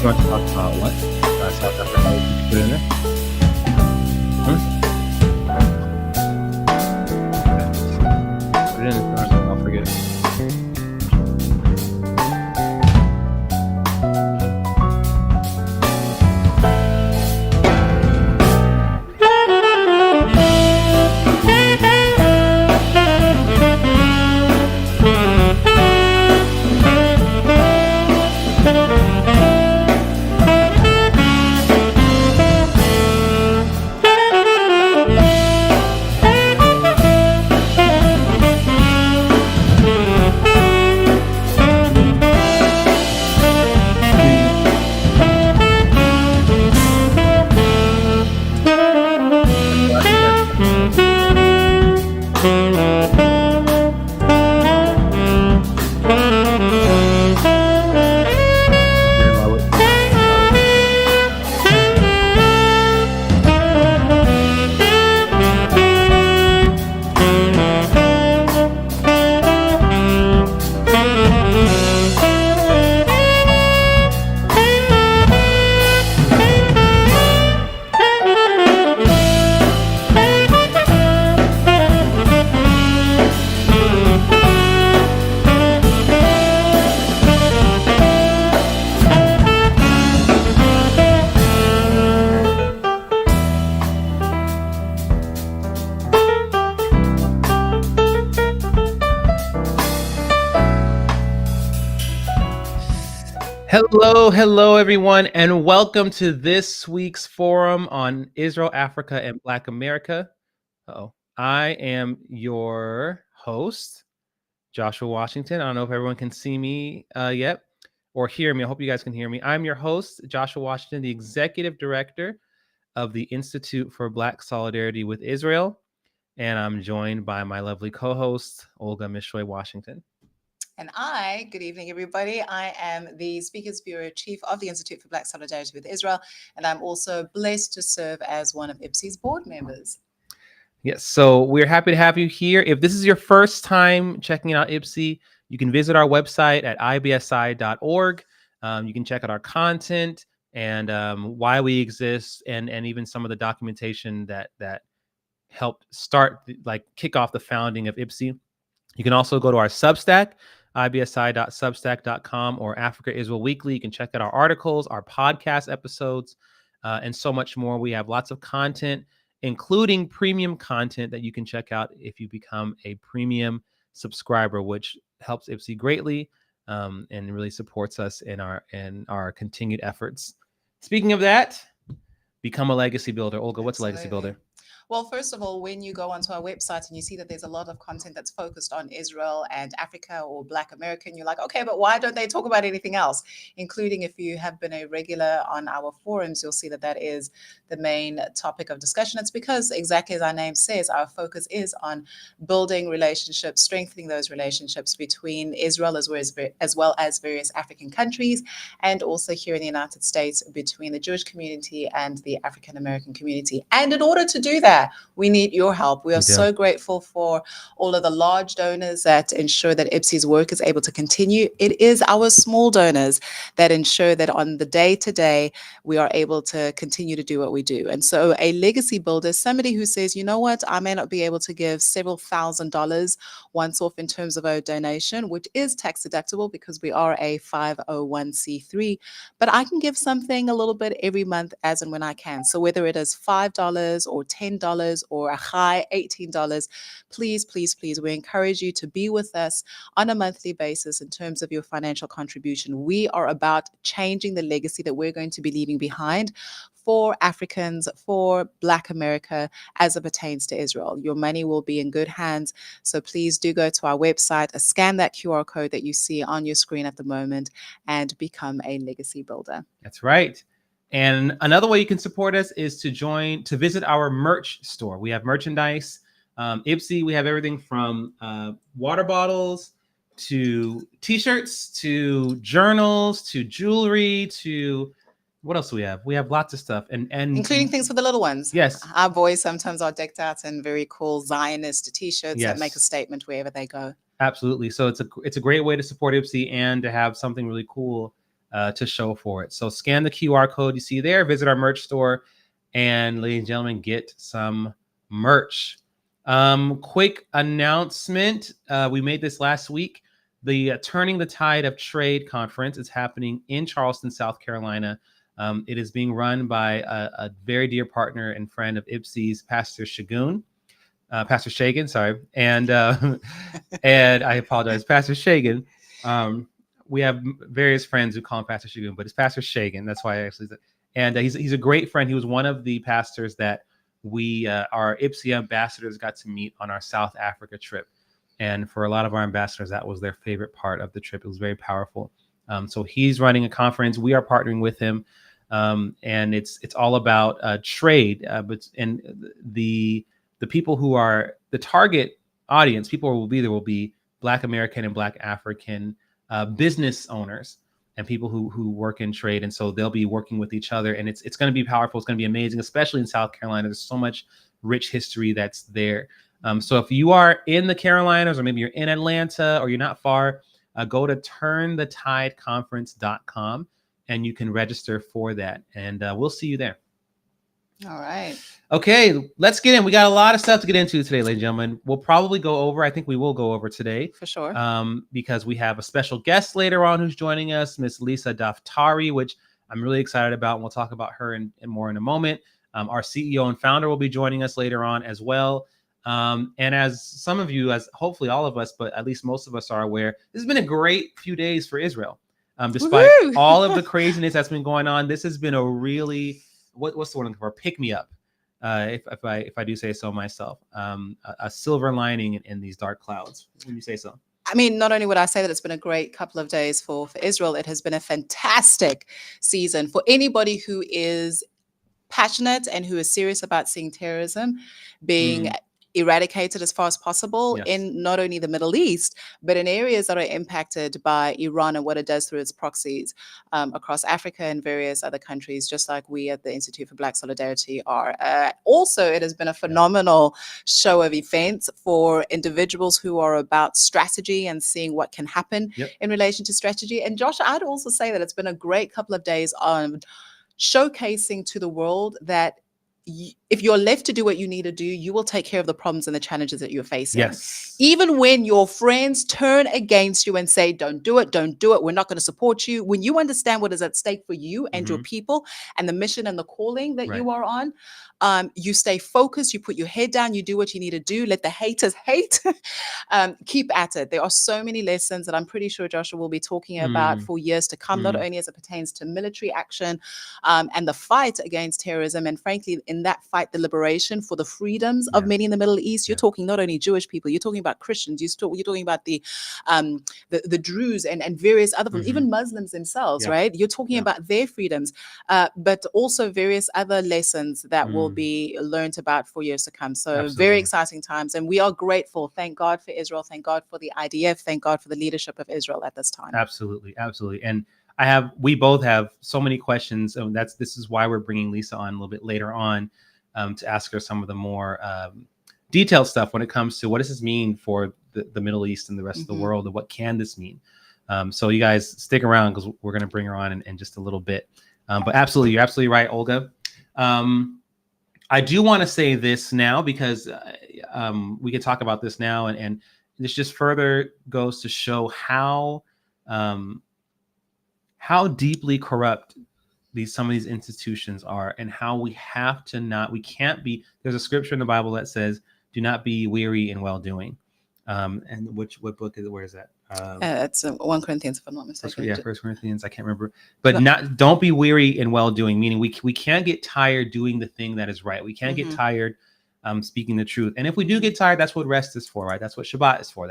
You want to talk about what? South Africa? What did you put in there? Put it in. I'll forget. Hello, everyone, and welcome to this week's forum on Israel, Africa, and Black America. I am your host, Joshua Washington. I don't know if everyone can see me yet or hear me. I hope you guys can hear me. I'm your host, Joshua Washington, the Executive Director of the Institute for Black Solidarity with Israel, and I'm joined by my lovely co-host, Olga Mishoy Washington. And good evening, everybody. I am the Speakers Bureau Chief of the Institute for Black Solidarity with Israel, and I'm also blessed to serve as one of IPSI's board members. Yes, so we're happy to have you here. If this is your first time checking out IPSI, you can visit our website at ibsi.org. You can check out our content and why we exist, and even some of the documentation that helped kick off the founding of IPSI. You can also go to our Substack, ibsi.substack.com, or Africa Israel Weekly. You can check out our articles, our podcast episodes, and so much more. We have lots of content, including premium content that you can check out if you become a premium subscriber, which helps IPSI greatly and really supports us in our continued efforts. Speaking of that, become a legacy builder. Olga, what's Absolutely. a legacy builder? Well, first of all, when you go onto our website and you see that there's a lot of content that's focused on Israel and Africa or Black America, and you're like, okay, but why don't they talk about anything else? Including if you have been a regular on our forums, you'll see that that is the main topic of discussion. It's because, exactly as our name says, our focus is on building relationships, strengthening those relationships between Israel as well as various African countries, and also here in the United States between the Jewish community and the African American community. And in order to do that, we need your help. We are so grateful for all of the large donors that ensure that IPSI's work is able to continue. It is our small donors that ensure that on the day-to-day, we are able to continue to do what we do. And so a legacy builder is somebody who says, you know what, I may not be able to give several $1,000s once off in terms of a donation, which is tax deductible because we are a 501c3, but I can give something a little bit every month as and when I can. So whether it is $5 or $10 or a high $18, please, please, please, we encourage you to be with us on a monthly basis in terms of your financial contribution. We are about changing the legacy that we're going to be leaving behind for Africans, for Black America, as it pertains to Israel. Your money will be in good hands. So please do go to our website, scan that QR code that you see on your screen at the moment, and become a legacy builder. That's right. And another way you can support us is to visit our merch store. We have merchandise. IPSI, we have everything from water bottles to t-shirts to journals to jewelry to what else do we have? We have lots of stuff, and including things for the little ones. Yes, our boys sometimes are decked out in very cool Zionist t-shirts that make a statement wherever they go. Absolutely. So it's a great way to support IPSI and to have something really cool to show for it. So scan the QR code you see there, visit our merch store, and ladies and gentlemen, get some merch. Quick announcement. We made this last week. The Turning the Tide of Trade conference is happening in Charleston, South Carolina. It is being run by a very dear partner and friend of Ipsy's, Pastor Shagan, sorry. And and I apologize, Pastor Shagan. We have various friends who call him Pastor Shagun, but it's Pastor Shagan. That's why I actually said. And he's a great friend. He was one of the pastors that we, our Ipsy ambassadors, got to meet on our South Africa trip. And for a lot of our ambassadors, that was their favorite part of the trip. It was very powerful. So he's running a conference. We are partnering with him, and it's all about trade. But the people who are the target audience, people who will be there will be Black American and Black African business owners and people who work in trade. And so they'll be working with each other, and it's going to be powerful. It's going to be amazing, especially in South Carolina. There's so much rich history that's there. So if you are in the Carolinas, or maybe you're in Atlanta, or you're not far, go to turnthetideconference.com and you can register for that. And we'll see you there. All right. Okay, let's get in. We got a lot of stuff to get into today, ladies and gentlemen. We'll probably go over, I think we will go over today. For sure. Because we have a special guest later on who's joining us, Miss Lisa Daftari, which I'm really excited about. And we'll talk about her and more in a moment. Our CEO and founder will be joining us later on as well. And as some of you, as hopefully all of us, but at least most of us are aware, this has been a great few days for Israel. Despite all of the craziness that's been going on, this has been a really, what's the word for, pick me up. If I do say so myself, a silver lining in these dark clouds. When you say so. I mean, not only would I say that it's been a great couple of days for Israel, it has been a fantastic season for anybody who is passionate and who is serious about seeing terrorism being eradicated as far as possible in not only the Middle East, but in areas that are impacted by Iran and what it does through its proxies across Africa and various other countries, just like we at the Institute for Black Solidarity are. Also, it has been a phenomenal show of events for individuals who are about strategy and seeing what can happen in relation to strategy. And Josh, I'd also say that it's been a great couple of days on showcasing to the world that if you're left to do what you need to do, you will take care of the problems and the challenges that you're facing. Yes. Even when your friends turn against you and say, don't do it, we're not going to support you. When you understand what is at stake for you and your people and the mission and the calling that you are on, you stay focused, you put your head down, you do what you need to do, let the haters hate, keep at it. There are so many lessons that I'm pretty sure Joshua will be talking about for years to come, not only as it pertains to military action and the fight against terrorism, and frankly, in that fight, the liberation for the freedoms of many in the Middle East. You're talking not only Jewish people, you're talking about Christians, you're talking about the Druze and various other, even Muslims themselves, right? You're talking about their freedoms, but also various other lessons that will be learned about for years to come. So very exciting times. And we are grateful. Thank God for Israel. Thank God for the IDF. Thank God for the leadership of Israel at this time. Absolutely. Absolutely. And we both have so many questions. And this is why we're bringing Lisa on a little bit later on to ask her some of the more detailed stuff when it comes to what does this mean for the Middle East and the rest of the world, and what can this mean? So you guys stick around because we're going to bring her on in just a little bit. But absolutely, you're absolutely right, Olga. I do want to say this now because we can talk about this now, and this just further goes to show how deeply corrupt some of these institutions are, and how we can't be. There's a scripture in the Bible that says, "Do not be weary in well doing." And what book is it? Where is that? It's 1 Corinthians, if I'm not mistaken. 1 Corinthians. I can't remember. But don't be weary in well doing, meaning we can't get tired doing the thing that is right. We can't get tired speaking the truth. And if we do get tired, that's what rest is for, right? That's what Shabbat is for.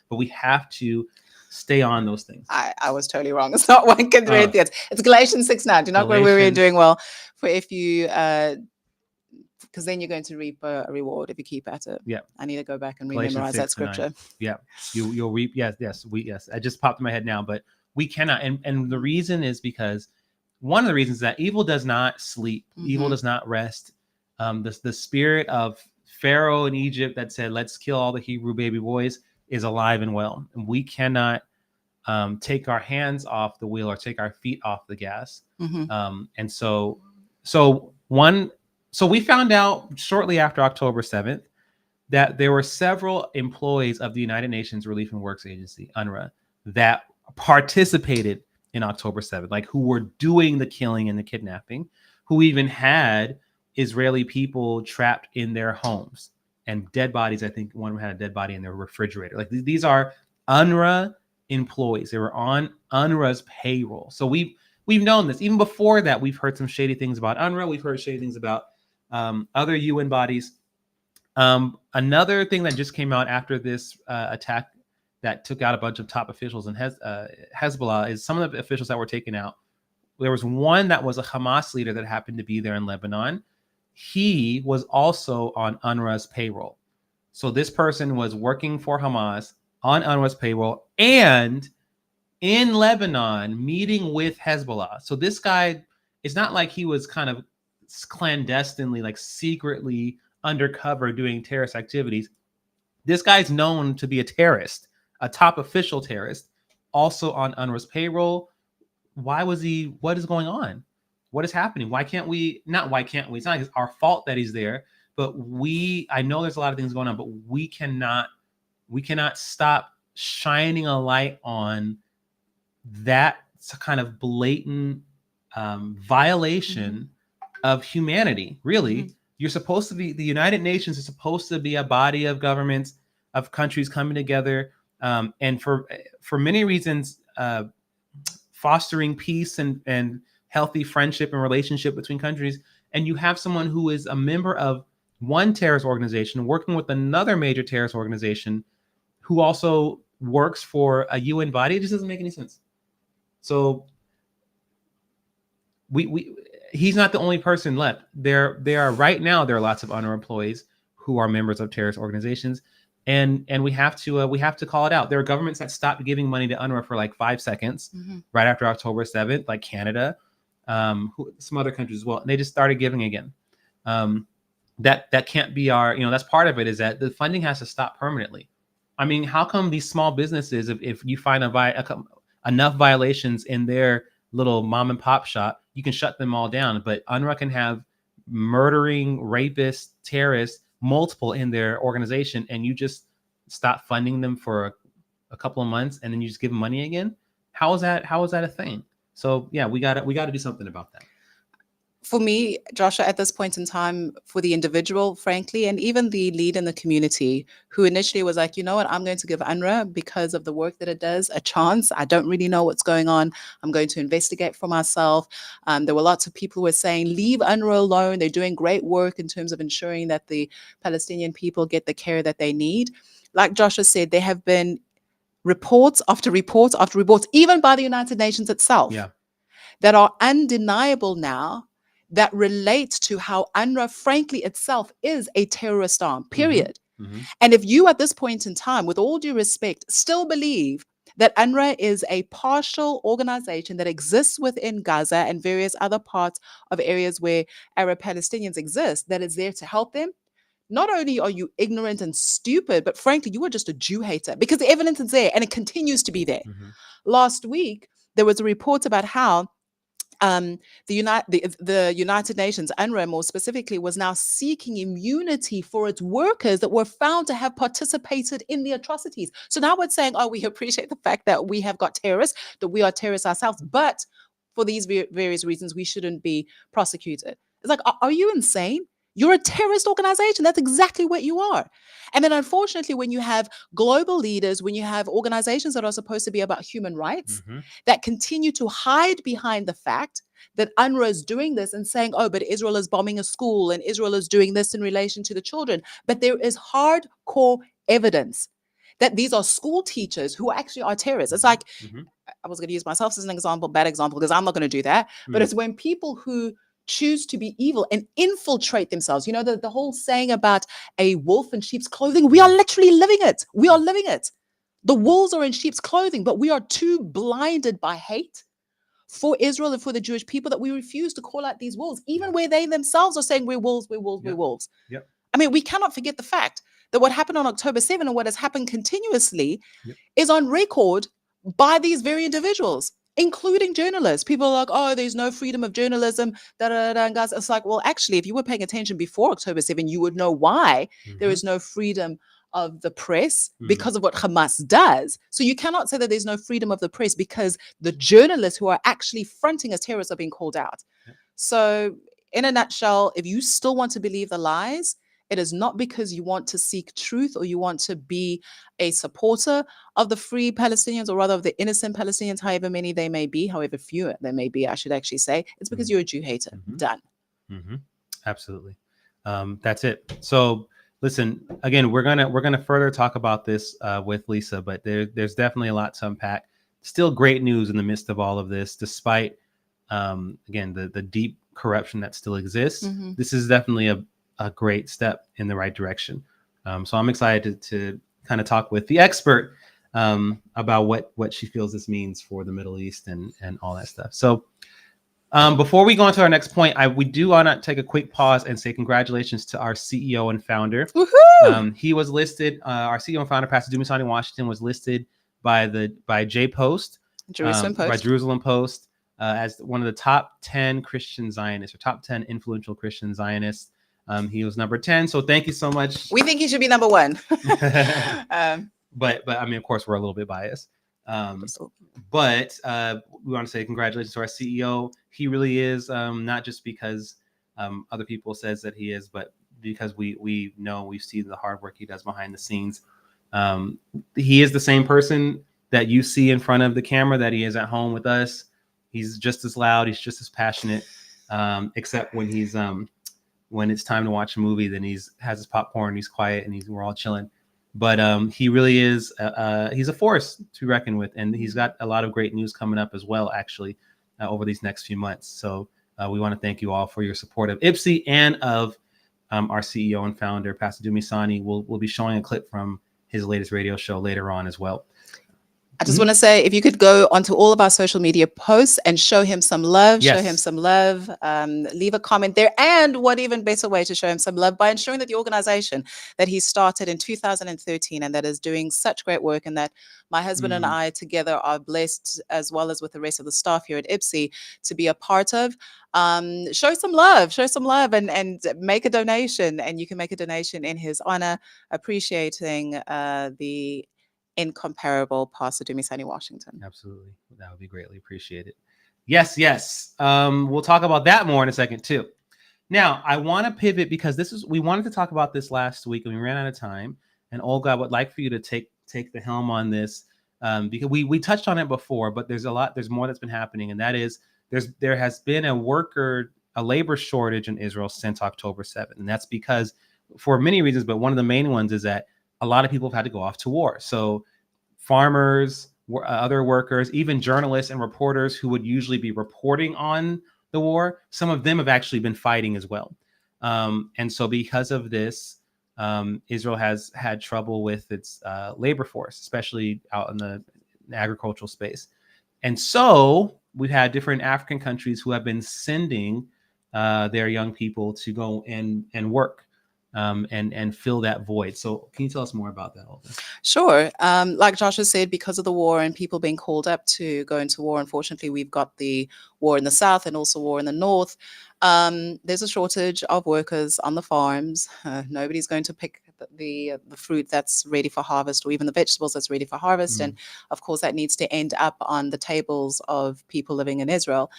But we have to stay on those things. I was totally wrong. It's not 1 Corinthians. It's Galatians 6:9. Do not grow weary in doing well. For if you, because then you're going to reap a reward if you keep at it. Yeah. I need to go back and rememorize that scripture. Yeah. You'll reap. Yes. I just popped in my head now, but we cannot. And the reason is because one of the reasons that evil does not sleep, evil does not rest. The spirit of Pharaoh in Egypt that said, let's kill all the Hebrew baby boys, is alive and well. And we cannot take our hands off the wheel or take our feet off the gas. Mhm. And so we found out shortly after October 7th that there were several employees of the United Nations Relief and Works Agency, UNRWA, that participated in October 7th, like who were doing the killing and the kidnapping, who even had Israeli people trapped in their homes and dead bodies. I think one of them had a dead body in their refrigerator. Like these are UNRWA employees. They were on UNRWA's payroll. So we've known this. Even before that, we've heard some shady things about UNRWA. We've heard shady things about other UN bodies. Another thing that just came out after this attack that took out a bunch of top officials in Hezbollah is some of the officials that were taken out. There was one that was a Hamas leader that happened to be there in Lebanon. He was also on UNRWA's payroll. So this person was working for Hamas on UNRWA's payroll and in Lebanon meeting with Hezbollah. So this guy, it's not like he was kind of clandestinely, like secretly undercover doing terrorist activities. This guy's known to be a terrorist, a top official terrorist, also on UNRWA's payroll. Why was he? What is going on? What is happening? Why can't we? Not why can't we? It's not our fault that he's there, but I know there's a lot of things going on, but we cannot stop shining a light on that kind of blatant violation of humanity. Really, you're supposed to be, the United Nations is supposed to be a body of governments, of countries coming together, and for many reasons, fostering peace and healthy friendship and relationship between countries. And you have someone who is a member of one terrorist organization working with another major terrorist organization who also works for a UN body. It just doesn't make any sense. So he's not the only person left. There are right now, there are lots of UNRWA employees who are members of terrorist organizations, and we have to call it out. There are governments that stopped giving money to UNRWA for like 5 seconds right after October 7th, like Canada, some other countries as well. And they just started giving again. That can't be our, that's part of it, is that the funding has to stop permanently. I mean, how come these small businesses, if you find enough violations in their little mom and pop shop, you can shut them all down, but UNRWA can have murdering, rapists, terrorists, multiple in their organization, and you just stop funding them for a couple of months, and then you just give them money again? How is that a thing? So yeah, we got to do something about that. For me, Joshua, at this point in time, for the individual, frankly, and even the lead in the community who initially was like, you know what, I'm going to give UNRWA, because of the work that it does, a chance. I don't really know what's going on. I'm going to investigate for myself. There were lots of people who were saying, leave UNRWA alone. They're doing great work in terms of ensuring that the Palestinian people get the care that they need. Like Joshua said, there have been reports after reports after reports, even by the United Nations itself, that are undeniable now, that relates to how UNRWA, frankly, itself is a terrorist arm, period. And if you, at this point in time, with all due respect, still believe that UNRWA is a partial organization that exists within Gaza and various other parts of areas where Arab Palestinians exist, that is there to help them, not only are you ignorant and stupid, but frankly, you are just a Jew hater, because the evidence is there and it continues to be there. Last week, there was a report about how the United Nations, UNRWA more specifically, was now seeking immunity for its workers that were found to have participated in the atrocities. So now we're saying, oh, we appreciate the fact that we have got terrorists, that we are terrorists ourselves, but for these various reasons, we shouldn't be prosecuted. It's like, are you insane? You're a terrorist organization. That's exactly what you are. And then unfortunately, when you have global leaders, when you have organizations that are supposed to be about human rights, that continue to hide behind the fact that UNRWA is doing this and saying, oh, but Israel is bombing a school and Israel is doing this in relation to the children. But there is hardcore evidence that these are school teachers who actually are terrorists. It's like, I was going to use myself as an example, bad example, because I'm not going to do that. But it's when people who choose to be evil and infiltrate themselves. You know, the whole saying about a wolf in sheep's clothing, we are literally living it. We are living it. The wolves are in sheep's clothing, but we are too blinded by hate for Israel and for the Jewish people that we refuse to call out these wolves, even where they themselves are saying we're wolves, we're wolves, we're wolves. I mean, we cannot forget the fact that what happened on October 7 and what has happened continuously is on record by these very individuals, including journalists. People are like, oh, there's no freedom of journalism. Da, da, da, da. And guys, it's like, well, actually, if you were paying attention before October 7, you would know why there is no freedom of the press because of what Hamas does. So you cannot say that there's no freedom of the press because the journalists who are actually fronting as terrorists are being called out. Yep. So, in a nutshell, if you still want to believe the lies, it is not because you want to seek truth or you want to be a supporter of the free Palestinians, or rather of the innocent Palestinians, however many they may be, however few they may be, I should actually say. It's because you're a Jew hater. Done. Absolutely. That's it. So listen, again, we're gonna further talk about this with Lisa, but there's definitely a lot to unpack. Still great news in the midst of all of this, despite again the deep corruption that still exists. This is definitely a great step in the right direction. So I'm excited to kind of talk with the expert about what she feels this means for the Middle East and all that stuff. So before we go on to our next point, we do want to take a quick pause and say congratulations to our CEO and founder. He was listed, our CEO and founder, Pastor Dumisani Washington, was listed by JPost, by Jerusalem Post, as one of the top 10 Christian Zionists, or top 10 influential Christian Zionists. He was number 10. So thank you so much. We think he should be number 1. But I mean, of course, we're a little bit biased. But we want to say congratulations to our CEO. He really is, not just because other people says that he is, but because we know, we've seen the hard work he does behind the scenes. He is the same person that you see in front of the camera that he is at home with us. He's just as loud. He's just as passionate, except when it's time to watch a movie, then has his popcorn, he's quiet, and we're all chilling. But he really is, he's a force to reckon with. And he's got a lot of great news coming up as well, actually, over these next few months. So we want to thank you all for your support of IPSI and of our CEO and founder, Pastor Dumisani. We'll be showing a clip from his latest radio show later on as well. I just want to say, if you could go onto all of our social media posts and show him some love, leave a comment there. And what even better way to show him some love by ensuring that the organization that he started in 2013 and that is doing such great work, and that my husband and I together are blessed, as well as with the rest of the staff here at IPSI, to be a part of. Show some love and make a donation. And you can make a donation in his honor, appreciating the incomparable Pastor Dumisani Washington. Absolutely. That would be greatly appreciated. Yes. We'll talk about that more in a second too. Now, I want to pivot because we wanted to talk about this last week and we ran out of time. And Olga, I would like for you to take the helm on this, because we touched on it before, but there's more that's been happening. And that is there has been a labor shortage in Israel since October 7th. And that's because, for many reasons, but one of the main ones is that a lot of people have had to go off to war. So farmers, other workers, even journalists and reporters who would usually be reporting on the war, some of them have actually been fighting as well. And so because of this, Israel has had trouble with its labor force, especially out in the agricultural space. And so we've had different African countries who have been sending their young people to go and work. And fill that void. So can you tell us more about that, Olga? Sure. Like Joshua said, because of the war and people being called up to go into war, unfortunately, we've got the war in the south and also war in the north. There's a shortage of workers on the farms. Nobody's going to pick the fruit that's ready for harvest, or even the vegetables that's ready for harvest. And of course, that needs to end up on the tables of people living in Israel.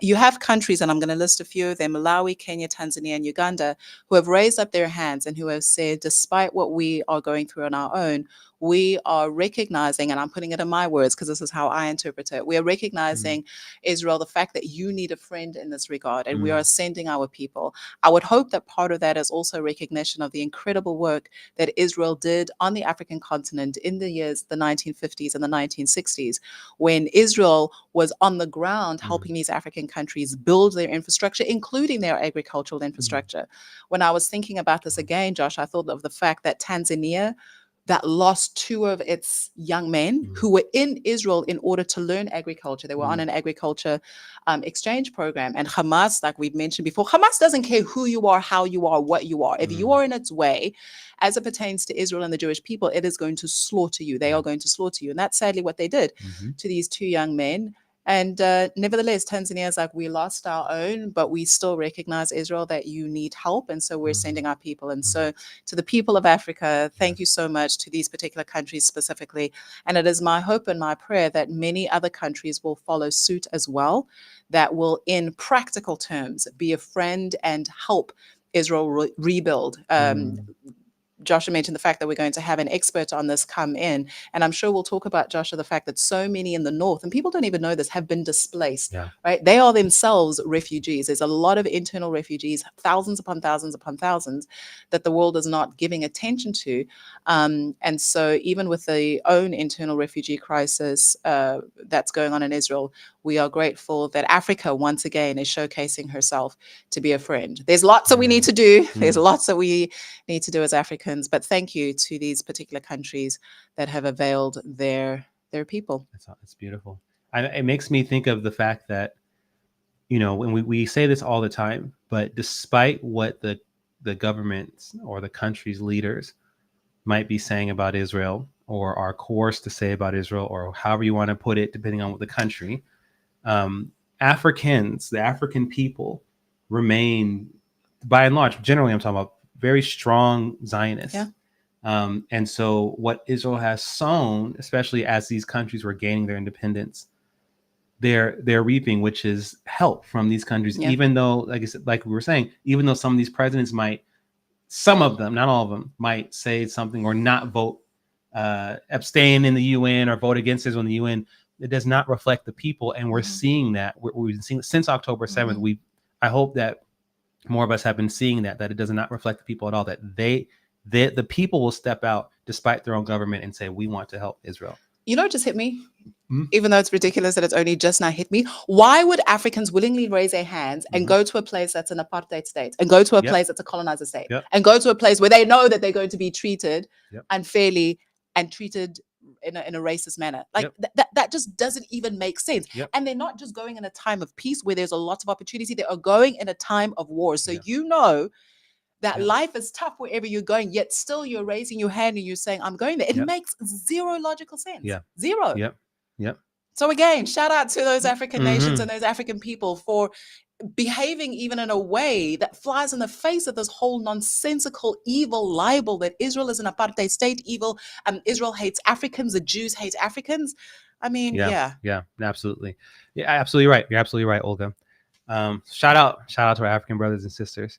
You have countries, and I'm going to list a few of them: Malawi, Kenya, Tanzania, and Uganda, who have raised up their hands and who have said, despite what we are going through on our own, we are recognizing, and I'm putting it in my words because this is how I interpret it, we are recognizing, Israel, the fact that you need a friend in this regard, and we are sending our people. I would hope that part of that is also recognition of the incredible work that Israel did on the African continent in the 1950s and the 1960s, when Israel was on the ground helping these African countries build their infrastructure, including their agricultural infrastructure. When I was thinking about this again, Josh, I thought of the fact that Tanzania that lost two of its young men who were in Israel in order to learn agriculture. They were on an agriculture exchange program. And Hamas, like we've mentioned before, Hamas doesn't care who you are, how you are, what you are. If you are in its way, as it pertains to Israel and the Jewish people, it is going to slaughter you. They are going to slaughter you. And that's sadly what they did to these two young men. And nevertheless, Tanzania is like, we lost our own, but we still recognize, Israel, that you need help. And so we're sending our people. And so to the people of Africa, thank you so much, to these particular countries specifically. And it is my hope and my prayer that many other countries will follow suit as well, that will, in practical terms, be a friend and help Israel rebuild. Joshua mentioned the fact that we're going to have an expert on this come in. And I'm sure we'll talk about, Joshua, the fact that so many in the north, and people don't even know this, have been displaced, right? They are themselves refugees. There's a lot of internal refugees, thousands upon thousands upon thousands, that the world is not giving attention to. And so even with the own internal refugee crisis that's going on in Israel, we are grateful that Africa, once again, is showcasing herself to be a friend. There's lots that we need to do. There's lots that we need to do as Africans. But thank you to these particular countries that have availed their people. It's beautiful. It makes me think of the fact that, you know, when we say this all the time, but despite what the governments or the country's leaders might be saying about Israel, or are coerced to say about Israel, or however you want to put it, depending on what the country, Africans, the African people, remain, by and large, generally I'm talking about, very strong Zionists. And so what Israel has sown, especially as these countries were gaining their independence, they're reaping, which is help from these countries, even though, like I said, like we were saying, even though some of these presidents might, some of them, not all of them, might say something or not vote, abstain in the UN or vote against Israel in the UN, it does not reflect the people. And we're seeing that. We've been seeing since October 7th. I hope that more of us have been seeing that it does not reflect the people at all, that the people will step out despite their own government and say, we want to help Israel. You know, it just hit me, even though it's ridiculous that it's only just now hit me. Why would Africans willingly raise their hands and go to a place that's an apartheid state, and go to a place that's a colonizer state, and go to a place where they know that they're going to be treated unfairly and treated in a racist manner? Like that just doesn't even make sense. And they're not just going in a time of peace where there's a lot of opportunity. They are going in a time of war. So you know that life is tough wherever you're going, yet still you're raising your hand and you're saying, I'm going there. It makes zero logical sense. Zero. So again, shout out to those African nations and those African people for behaving even in a way that flies in the face of this whole nonsensical, evil libel that Israel is an apartheid state, evil, Israel hates Africans, the Jews hate Africans. I mean, absolutely. Yeah, absolutely right. You're absolutely right, Olga. Shout out to our African brothers and sisters.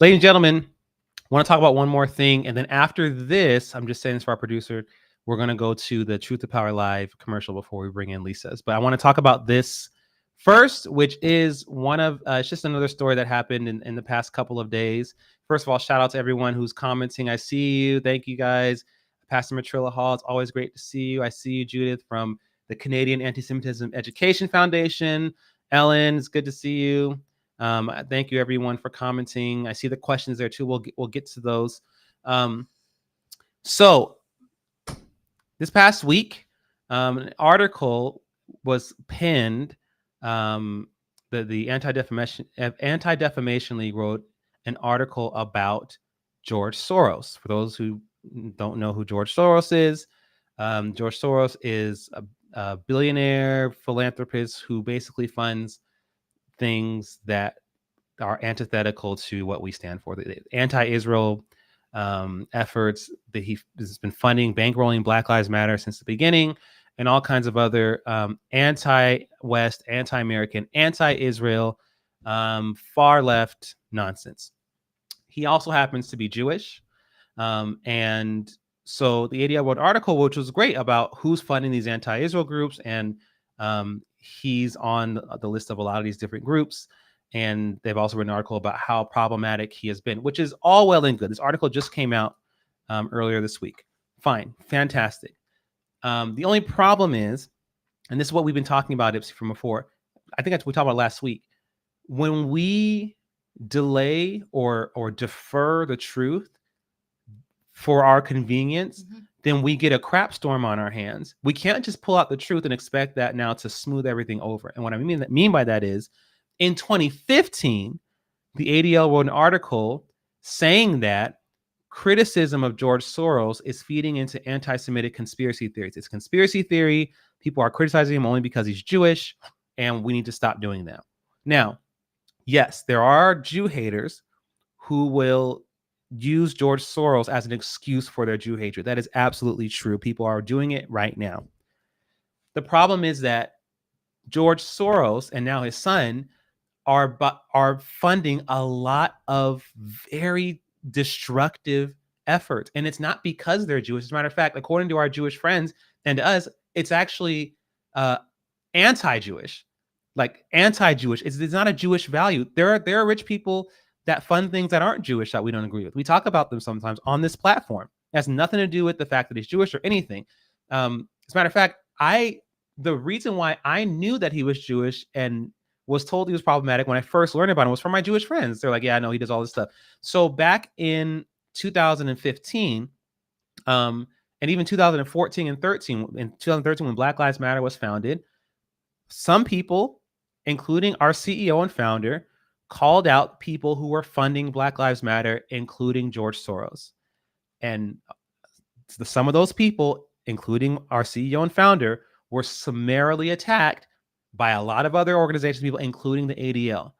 Ladies and gentlemen, I want to talk about one more thing. And then after this, I'm just saying this for our producer, we're going to go to the Truth to Power Live commercial before we bring in Lisa's. But I want to talk about this first, which is one of, it's just another story that happened in the past couple of days. First of all, shout out to everyone who's commenting. I see you. Thank you, guys. Pastor Matrilla Hall, it's always great to see you. I see you, Judith, from the Canadian Anti-Semitism Education Foundation. Ellen, it's good to see you. Thank you, everyone, for commenting. I see the questions there, too. We'll get to those. So this past week, an article was penned. The Anti-Defamation League wrote an article about George Soros. For those who don't know who George Soros is, George Soros is a billionaire philanthropist who basically funds things that are antithetical to what we stand for. The anti-Israel efforts that he has been funding, bankrolling Black Lives Matter since the beginning, and all kinds of other anti-West, anti-American, anti-Israel, far left nonsense. He also happens to be Jewish. And so the ADI wrote an article, which was great, about who's funding these anti-Israel groups. And he's on the list of a lot of these different groups. And they've also written an article about how problematic he has been, which is all well and good. This article just came out earlier this week. Fine. Fantastic. The only problem is, and this is what we've been talking about from before, I think we talked about last week, when we delay or defer the truth, for our convenience, Mhm. then we get a crap storm on our hands. We can't just pull out the truth and expect that now to smooth everything over. And what I mean by that is, in 2015, the ADL wrote an article saying that criticism of George Soros is feeding into anti-Semitic conspiracy theories. It's conspiracy theory. People are criticizing him only because he's Jewish, and we need to stop doing that. Now, yes, there are Jew haters who will use George Soros as an excuse for their Jew hatred. That is absolutely true. People are doing it right now. The problem is that George Soros and now his son are funding a lot of very destructive efforts, and it's not because they're Jewish. As a matter of fact, according to our Jewish friends and to us, it's actually uh, anti-Jewish, like anti-Jewish. It's not a Jewish value. There are rich people that fund things that aren't Jewish that we don't agree with. We talk about them sometimes on this platform. It has nothing to do with the fact that he's Jewish or anything. As a matter of fact, the reason why I knew that he was Jewish and was told he was problematic when I first learned about him was from my Jewish friends. They're like, yeah, I know he does all this stuff. So back in 2015, and even 2014 and 13, in 2013, when Black Lives Matter was founded, some people, including our CEO and founder, called out people who were funding Black Lives Matter, including George Soros. And some of those people, including our CEO and founder, were summarily attacked by a lot of other organizations, people, including the ADL.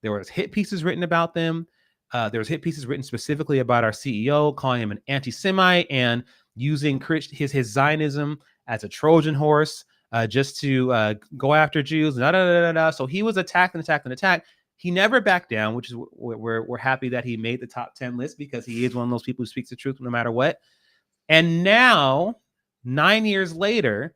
There was hit pieces written about them. There was hit pieces written specifically about our CEO, calling him an anti-Semite and using his Zionism as a Trojan horse just to go after Jews. So he was attacked and attacked and attacked. He never backed down, which is we're happy that he made the top 10 list, because he is one of those people who speaks the truth no matter what. And now, 9 years later,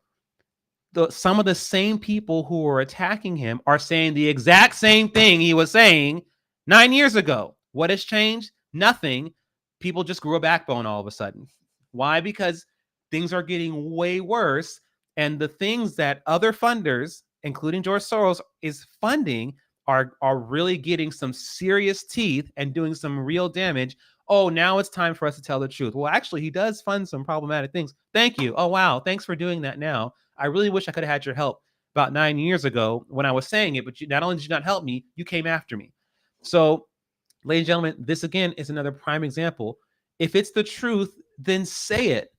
some of the same people who were attacking him are saying the exact same thing he was saying 9 years ago. What has changed? Nothing. People just grew a backbone all of a sudden. Why? Because things are getting way worse, and the things that other funders, including George Soros, is funding are really getting some serious teeth and doing some real damage. Oh, now it's time for us to tell the truth. Well, actually, he does fund some problematic things. Thank you. Oh, wow. Thanks for doing that now. I really wish I could have had your help about 9 years ago when I was saying it, but not only did you not help me, you came after me. So, ladies and gentlemen, this again is another prime example. If it's the truth, then say it.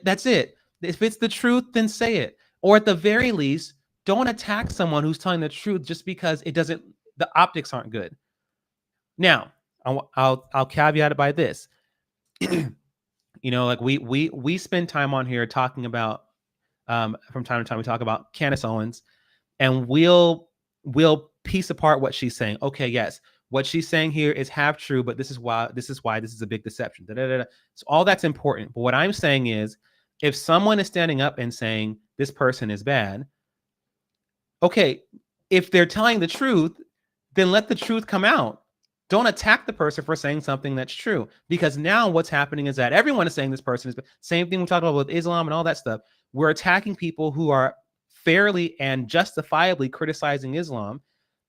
That's it. If it's the truth, then say it. Or at the very least, don't attack someone who's telling the truth just because the optics aren't good. Now, I'll caveat it by this. Like we spend time on here talking about, from time to time we talk about Candace Owens, and we'll piece apart what she's saying. Okay, yes, what she's saying here is half true, but this is why this is a big deception. So all that's important. But what I'm saying is, if someone is standing up and saying this person is bad, okay, if they're telling the truth, then let the truth come out. Don't attack the person for saying something that's true, because now what's happening is that everyone is saying this person is, same thing we talked about with Islam and all that stuff. We're attacking people who are fairly and justifiably criticizing Islam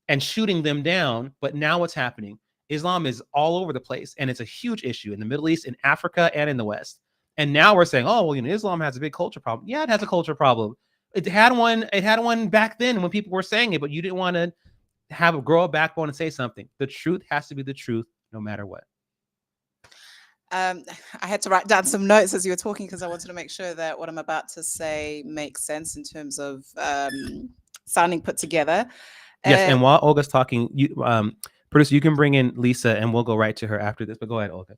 and shooting them down. But now what's happening? Islam is all over the place, and it's a huge issue in the Middle East, in Africa, and in the West. And now we're saying, oh, well, Islam has a big culture problem. Yeah, it has a culture problem. It had one back then when people were saying it, but you didn't want to grow a backbone and say something. The truth has to be the truth no matter what. I had to write down some notes as you were talking because I wanted to make sure that what I'm about to say makes sense in terms of sounding put together. Yes, and while Olga's talking, producer, you can bring in Lisa, and we'll go right to her after this. But go ahead, Olga.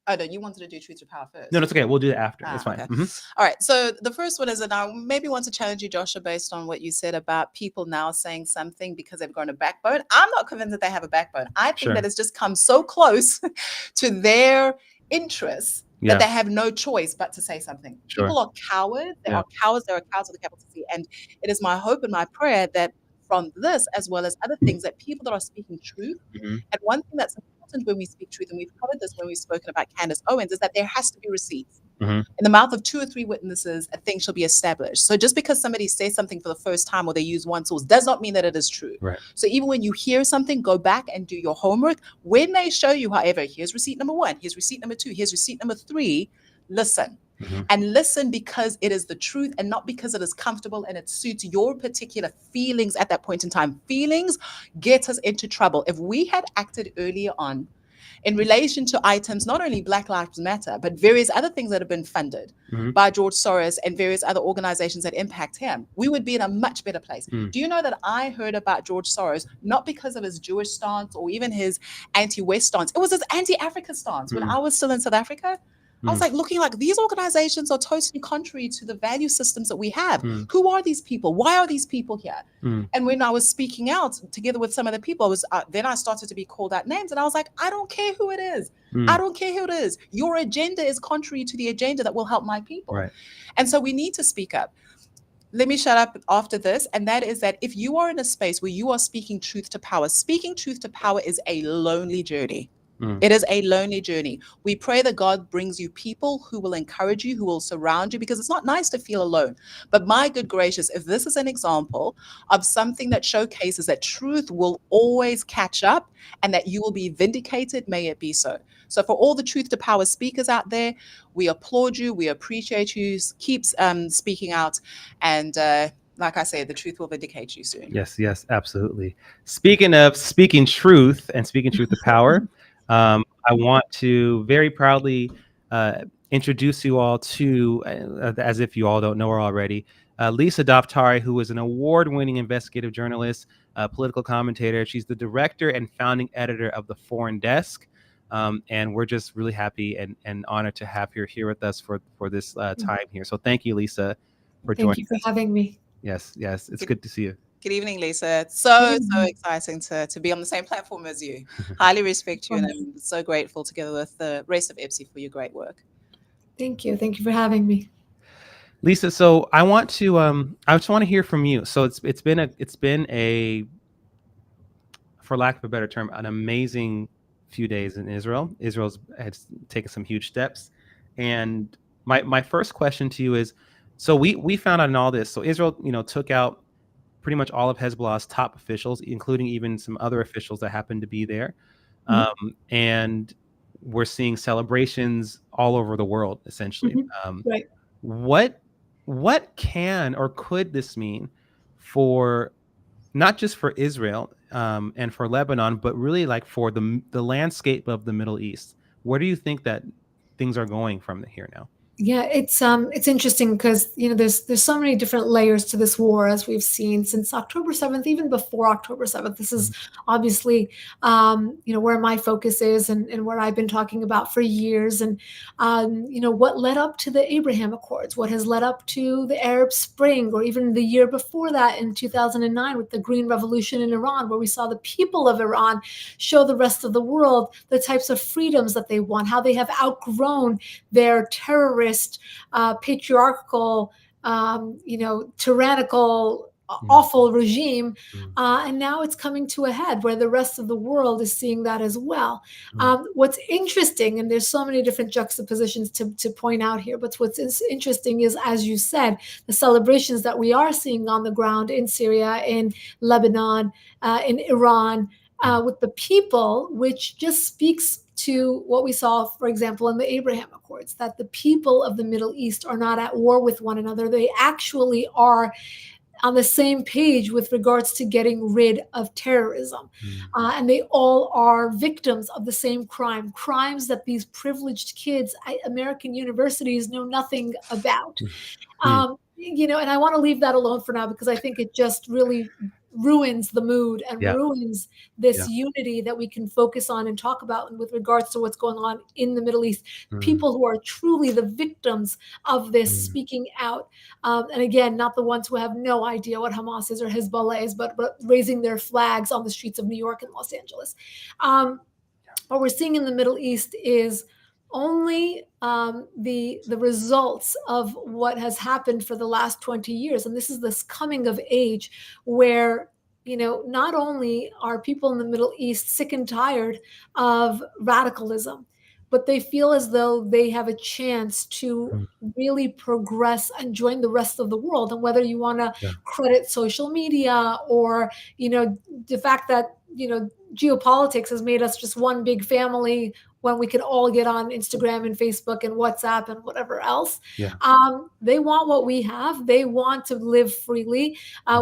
Oh, no, you wanted to do Truth to Power first. No, it's okay. We'll do it after. It's fine. Okay. All right. So the first one is, and I maybe want to challenge you, Joshua, based on what you said about people now saying something because they've grown a backbone. I'm not convinced that they have a backbone. I think that it's just come so close to their interests that they have no choice but to say something. People are cowards. They are cowards. They are cowards with a capital C. And it is my hope and my prayer that from this, as well as other things, that people that are speaking truth, and one thing that's important when we speak truth, and we've covered this when we've spoken about Candace Owens, is that there has to be receipts. In the mouth of 2 or 3 witnesses, a thing shall be established. So just because somebody says something for the first time or they use one source does not mean that it is true. Right. So even when you hear something, go back and do your homework. When they show you, however, here's receipt number 1, here's receipt number 2, here's receipt number 3, listen. Mhm. And listen because it is the truth and not because it is comfortable and it suits your particular feelings at that point in time. Feelings get us into trouble. If we had acted earlier on in relation to items, not only Black Lives Matter, but various other things that have been funded Mhm. by George Soros and various other organizations that impact him, we would be in a much better place. Mm. Do you know that I heard about George Soros not because of his Jewish stance or even his anti-West stance? It was his anti-Africa stance. When Mm. I was still in South Africa, I was Mm. like looking like these organizations are totally contrary to the value systems that we have. Mm. Who are these people? Why are these people here? Mm. And when I was speaking out together with some of the people, I was then I started to be called out names, and I was like, I don't care who it is. I Mm. don't care who it is. Your agenda is contrary to the agenda that will help my people. Right. And so we need to speak up. Let me shut up after this. And that is that if you are in a space where you are speaking truth to power is a lonely journey. Mm. It is a lonely journey. We pray that God brings you people who will encourage you, who will surround you, because it's not nice to feel alone. But my good gracious, if this is an example of something that showcases that truth will always catch up and that you will be vindicated, may it be so. So, for all the truth to power speakers out there, we applaud you. We appreciate you. Keep speaking out. And like I said, the truth will vindicate you soon. Yes, yes, absolutely. Speaking of speaking truth and speaking truth to power, I want to very proudly introduce you all to, as if you all don't know her already, Lisa Daftari, who is an award-winning investigative journalist, political commentator. She's the director and founding editor of The Foreign Desk. And we're just really happy and honored to have her here with us for this time here. So thank you, Lisa, for Thank joining you for us. having me. Yes, yes, it's good to see you. Good evening, Lisa. It's so evening. exciting to be on the same platform as you. Highly respect you, and Wonderful. I'm so grateful together with the rest of EPSI for your great work. Thank you. Thank you for having me. Lisa, so I just want to hear from you. So it's been a, for lack of a better term, an amazing few days in Israel. Israel's has taken some huge steps. And my first question to you is, so we found out in all this, so Israel, took out pretty much all of Hezbollah's top officials, including even some other officials that happened to be there. Mhm. And we're seeing celebrations all over the world, essentially. Mhm. Right. What can or could this mean for not just for Israel and for Lebanon, but really like for the landscape of the Middle East? Where do you think that things are going from here now? Yeah, it's interesting because there's so many different layers to this war as we've seen since October 7th, even before October 7th. This is obviously where my focus is and where I've been talking about for years, and what led up to the Abraham Accords, what has led up to the Arab Spring, or even the year before that in 2009 with the Green Revolution in Iran, where we saw the people of Iran show the rest of the world the types of freedoms that they want, how they have outgrown their terrorist, patriarchal, tyrannical, awful regime. And now it's coming to a head where the rest of the world is seeing that as well. What's interesting, and there's so many different juxtapositions to point out here, but what's interesting is, as you said, the celebrations that we are seeing on the ground in Syria, in Lebanon, in Iran, with the people, which just speaks to what we saw, for example, in the Abraham Accords, that the people of the Middle East are not at war with one another. They actually are on the same page with regards to getting rid of terrorism. And they all are victims of the same crimes that these privileged kids at American universities know nothing about. And I want to leave that alone for now, because I think it just really ruins the mood and Yeah. ruins this Yeah. unity that we can focus on and talk about with regards to what's going on in the Middle East. People who are truly the victims of this speaking out. And again, not the ones who have no idea what Hamas is or Hezbollah is, but raising their flags on the streets of New York and Los Angeles. What we're seeing in the Middle East is only the results of what has happened for the last 20 years. And this is this coming of age where, not only are people in the Middle East sick and tired of radicalism, but they feel as though they have a chance to really progress and join the rest of the world. And whether you want to credit social media or, the fact that, geopolitics has made us just one big family, when we could all get on Instagram and Facebook and WhatsApp and whatever else. Yeah. They want what we have. They want to live freely.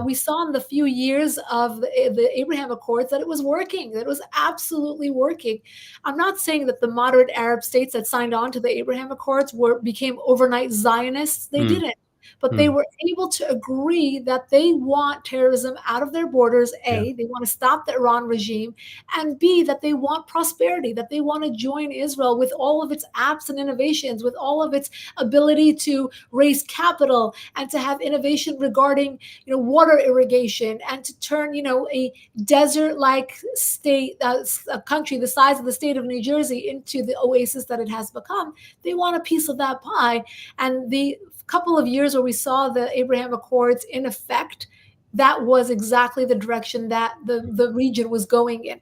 We saw in the few years of the Abraham Accords that it was working, that it was absolutely working. I'm not saying that the moderate Arab states that signed on to the Abraham Accords became overnight Zionists. They didn't. But they were able to agree that they want terrorism out of their borders. A, they want to stop the Iran regime, and B, that they want prosperity, that they want to join Israel with all of its apps and innovations, with all of its ability to raise capital and to have innovation regarding, water irrigation, and to turn, a desert-like state, a country the size of the state of New Jersey into the oasis that it has become. They want a piece of that pie. And the couple of years where we saw the Abraham Accords in effect, that was exactly the direction that the region was going in.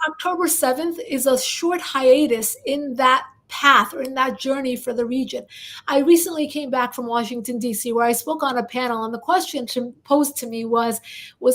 October 7th is a short hiatus in that path or in that journey for the region. I recently came back from Washington, D.C., where I spoke on a panel, and the question posed to me was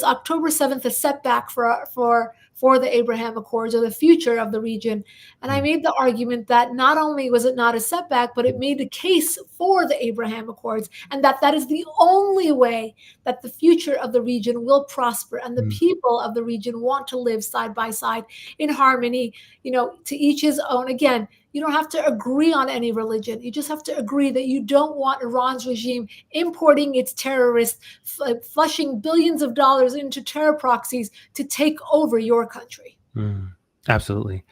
October 7th a setback for the Abraham Accords or the future of the region? And I made the argument that not only was it not a setback, but it made the case for the Abraham Accords, and that is the only way that the future of the region will prosper, and the people of the region want to live side by side in harmony, to each his own. Again, you don't have to agree on any religion. You just have to agree that you don't want Iran's regime importing its terrorists, flushing billions of dollars into terror proxies to take over your country. Absolutely.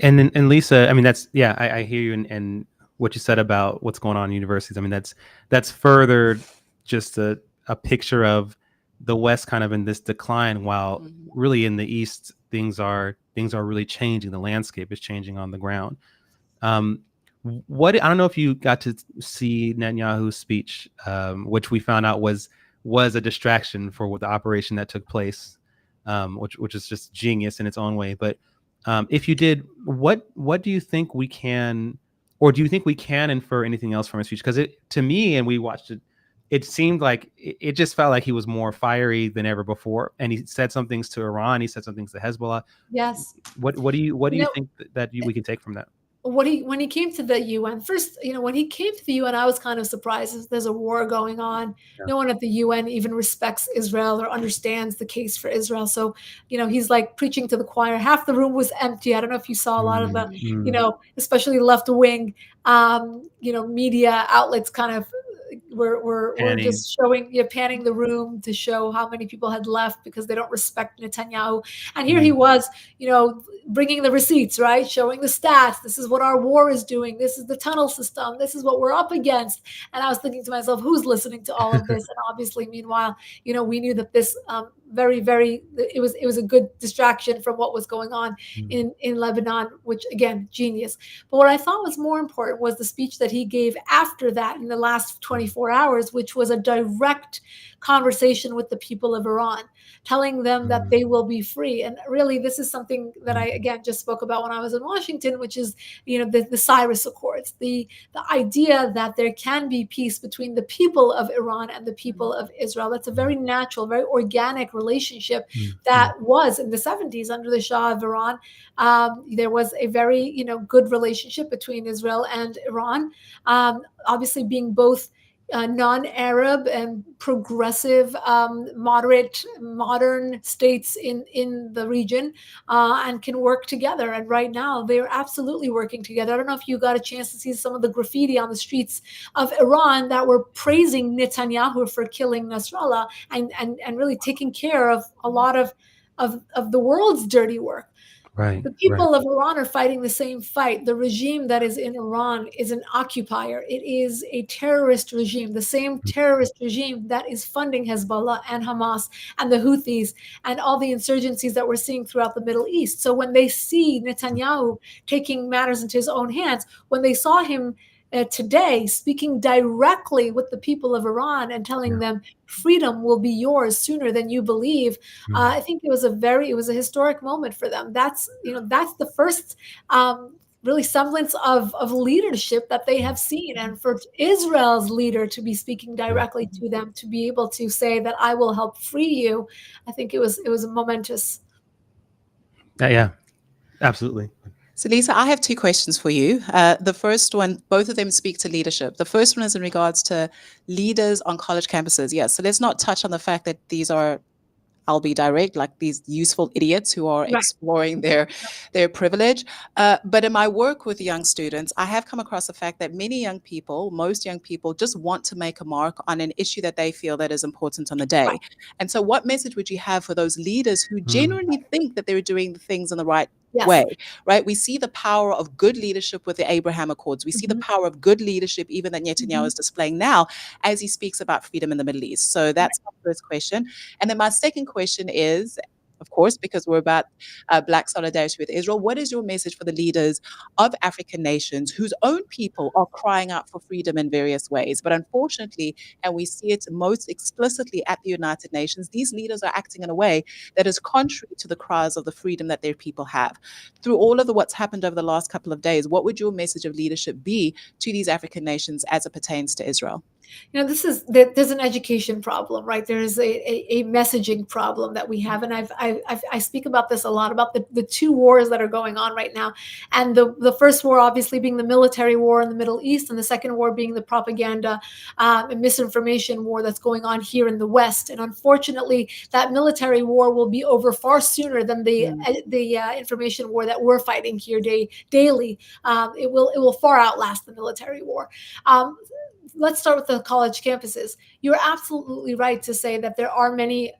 And Lisa, I mean, I hear you and what you said about what's going on in universities. I mean, that's further just a picture of the West kind of in this decline, while really in the East things are really changing. The landscape is changing on the ground. I don't know if you got to see Netanyahu's speech, which we found out was a distraction for the operation that took place, which is just genius in its own way. But if you did, what do you think we can, or do you think we can infer anything else from his speech? Because to me, and we watched it, it seemed like it just felt like he was more fiery than ever before, and he said some things to Iran, he said some things to Hezbollah. Yes. What do you think that we can take from that? When he came to the UN, first, when he came to the UN, I was kind of surprised. There's a war going on. Yeah. No one at the UN even respects Israel or understands the case for Israel. So, he's like preaching to the choir. Half the room was empty. I don't know if you saw a lot of the, especially left wing, media outlets kind of were just panning the room to show how many people had left because they don't respect Netanyahu. And here he was, bringing the receipts, right? Showing the stats. This is what our war is doing. This is the tunnel system. This is what we're up against. And I was thinking to myself, who's listening to all of this? And obviously, meanwhile, we knew that this it was a good distraction from what was going on in Lebanon, which again, genius. But what I thought was more important was the speech that he gave after that in the last 24 hours, which was a direct conversation with the people of Iran, telling them that they will be free. And really, this is something that I, again, just spoke about when I was in Washington, which is, the Cyrus Accords, the idea that there can be peace between the people of Iran and the people of Israel. That's a very natural, very organic relationship that was in the 70s under the Shah of Iran. There was a very, good relationship between Israel and Iran, obviously being both non-Arab and progressive, moderate, modern states in the region, and can work together. And right now, they're absolutely working together. I don't know if you got a chance to see some of the graffiti on the streets of Iran that were praising Netanyahu for killing Nasrallah and really taking care of a lot of the world's dirty work. Right. The people of Iran are fighting the same fight. The regime that is in Iran is an occupier. It is a terrorist regime, the same terrorist regime that is funding Hezbollah and Hamas and the Houthis and all the insurgencies that we're seeing throughout the Middle East. So when they see Netanyahu taking matters into his own hands, when they saw him today speaking directly with the people of Iran and telling them freedom will be yours sooner than you believe, I think it was a historic moment for them. That's the first really semblance of leadership that they have seen. And for Israel's leader to be speaking directly to them, to be able to say that I will help free you, I think it was momentous. Yeah, absolutely. So, Lisa, I have two questions for you. The first one, both of them speak to leadership. The first one is in regards to leaders on college campuses. Yes. So, let's not touch on the fact that these are, I'll be direct, like these useful idiots who are Right. exploring their privilege. But in my work with young students, I have come across the fact that many young people, most young people, just want to make a mark on an issue that they feel that is important on the day. And so, what message would you have for those leaders who Mm, genuinely think that they're doing the things in the right Yes. way, right? We see the power of good leadership with the Abraham Accords. We see the Mhm. power of good leadership, even that Netanyahu Mhm. is displaying now as he speaks about freedom in the Middle East. So Right. that's my first question. And then my second question is, of course, because we're about Black solidarity with Israel, what is your message for the leaders of African nations whose own people are crying out for freedom in various ways? But unfortunately, and we see it most explicitly at the United Nations, these leaders are acting in a way that is contrary to the cries of the freedom that their people have. Through all of what's happened over the last couple of days, what would your message of leadership be to these African nations as it pertains to Israel? There's an education problem, right? There's a messaging problem that we have, and I speak about this a lot, about the two wars that are going on right now, and the first war obviously being the military war in the Middle East, and the second war being the propaganda and misinformation war that's going on here in the West. And unfortunately, that military war will be over far sooner than Mm, the information war that we're fighting here daily. It will far outlast the military war. Um, let's start with the college campuses. You're absolutely right to say that there are many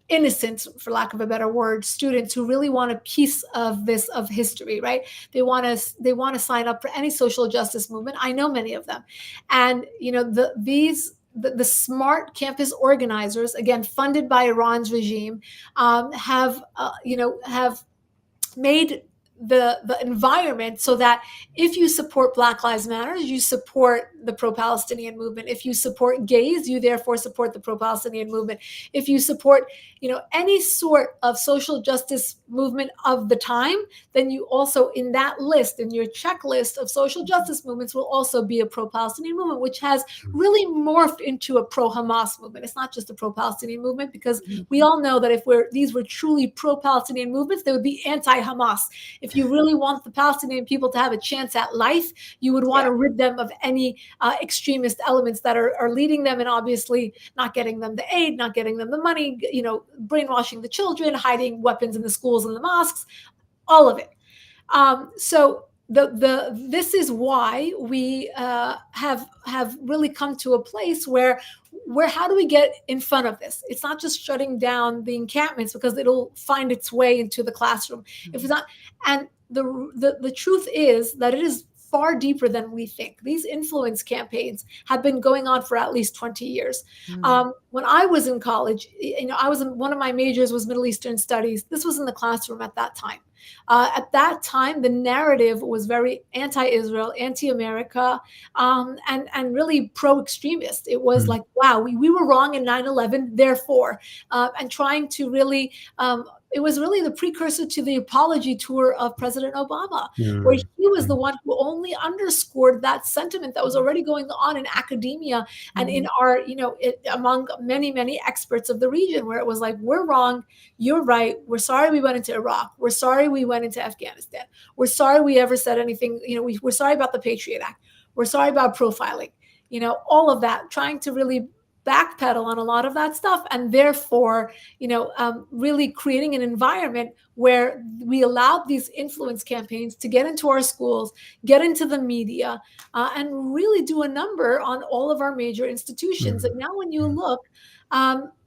innocent, for lack of a better word, students who really want a piece of this, of history, right? They want to sign up for any social justice movement. I know many of them. And the smart campus organizers, again funded by Iran's regime, have made the environment so that if you support Black Lives Matter, you support the pro-Palestinian movement. If you support gays, you therefore support the pro-Palestinian movement. If you support, any sort of social justice movement of the time, then you also, in that list, in your checklist of social justice movements, will also be a pro-Palestinian movement, which has really morphed into a pro-Hamas movement. It's not just a pro-Palestinian movement, because we all know that if these were truly pro-Palestinian movements, they would be anti-Hamas. If you really want the Palestinian people to have a chance at life, you would want yeah. to rid them of any extremist elements that are leading them, and obviously not getting them the aid, not getting them the money, brainwashing the children, hiding weapons in the schools and the mosques, all of it. So this is why we have really come to a place where how do we get in front of this? It's not just shutting down the encampments, because it'll find its way into the classroom. If it's not, and the truth is that it is far deeper than we think. These influence campaigns have been going on for at least 20 years. Mm, When I was in college, one of my majors was Middle Eastern Studies. This was in the classroom at that time. At that time, the narrative was very anti-Israel, anti-America, and really pro-extremist. It was mm, like, wow, we were wrong in 9/11, therefore, and trying to really. It was really the precursor to the apology tour of President Obama, where mm, he was the mm, one who only underscored that sentiment that was already going on in academia and in mm, our, among many, many experts of the region, where it was like, we're wrong, you're right. We're sorry we went into Iraq. We're sorry we went into Afghanistan. We're sorry we ever said anything. We're sorry about the Patriot Act. We're sorry about profiling. All of that, trying to really backpedal on a lot of that stuff, and therefore, really creating an environment where we allowed these influence campaigns to get into our schools, get into the media, and really do a number on all of our major institutions. And mm, now, when you mm, look,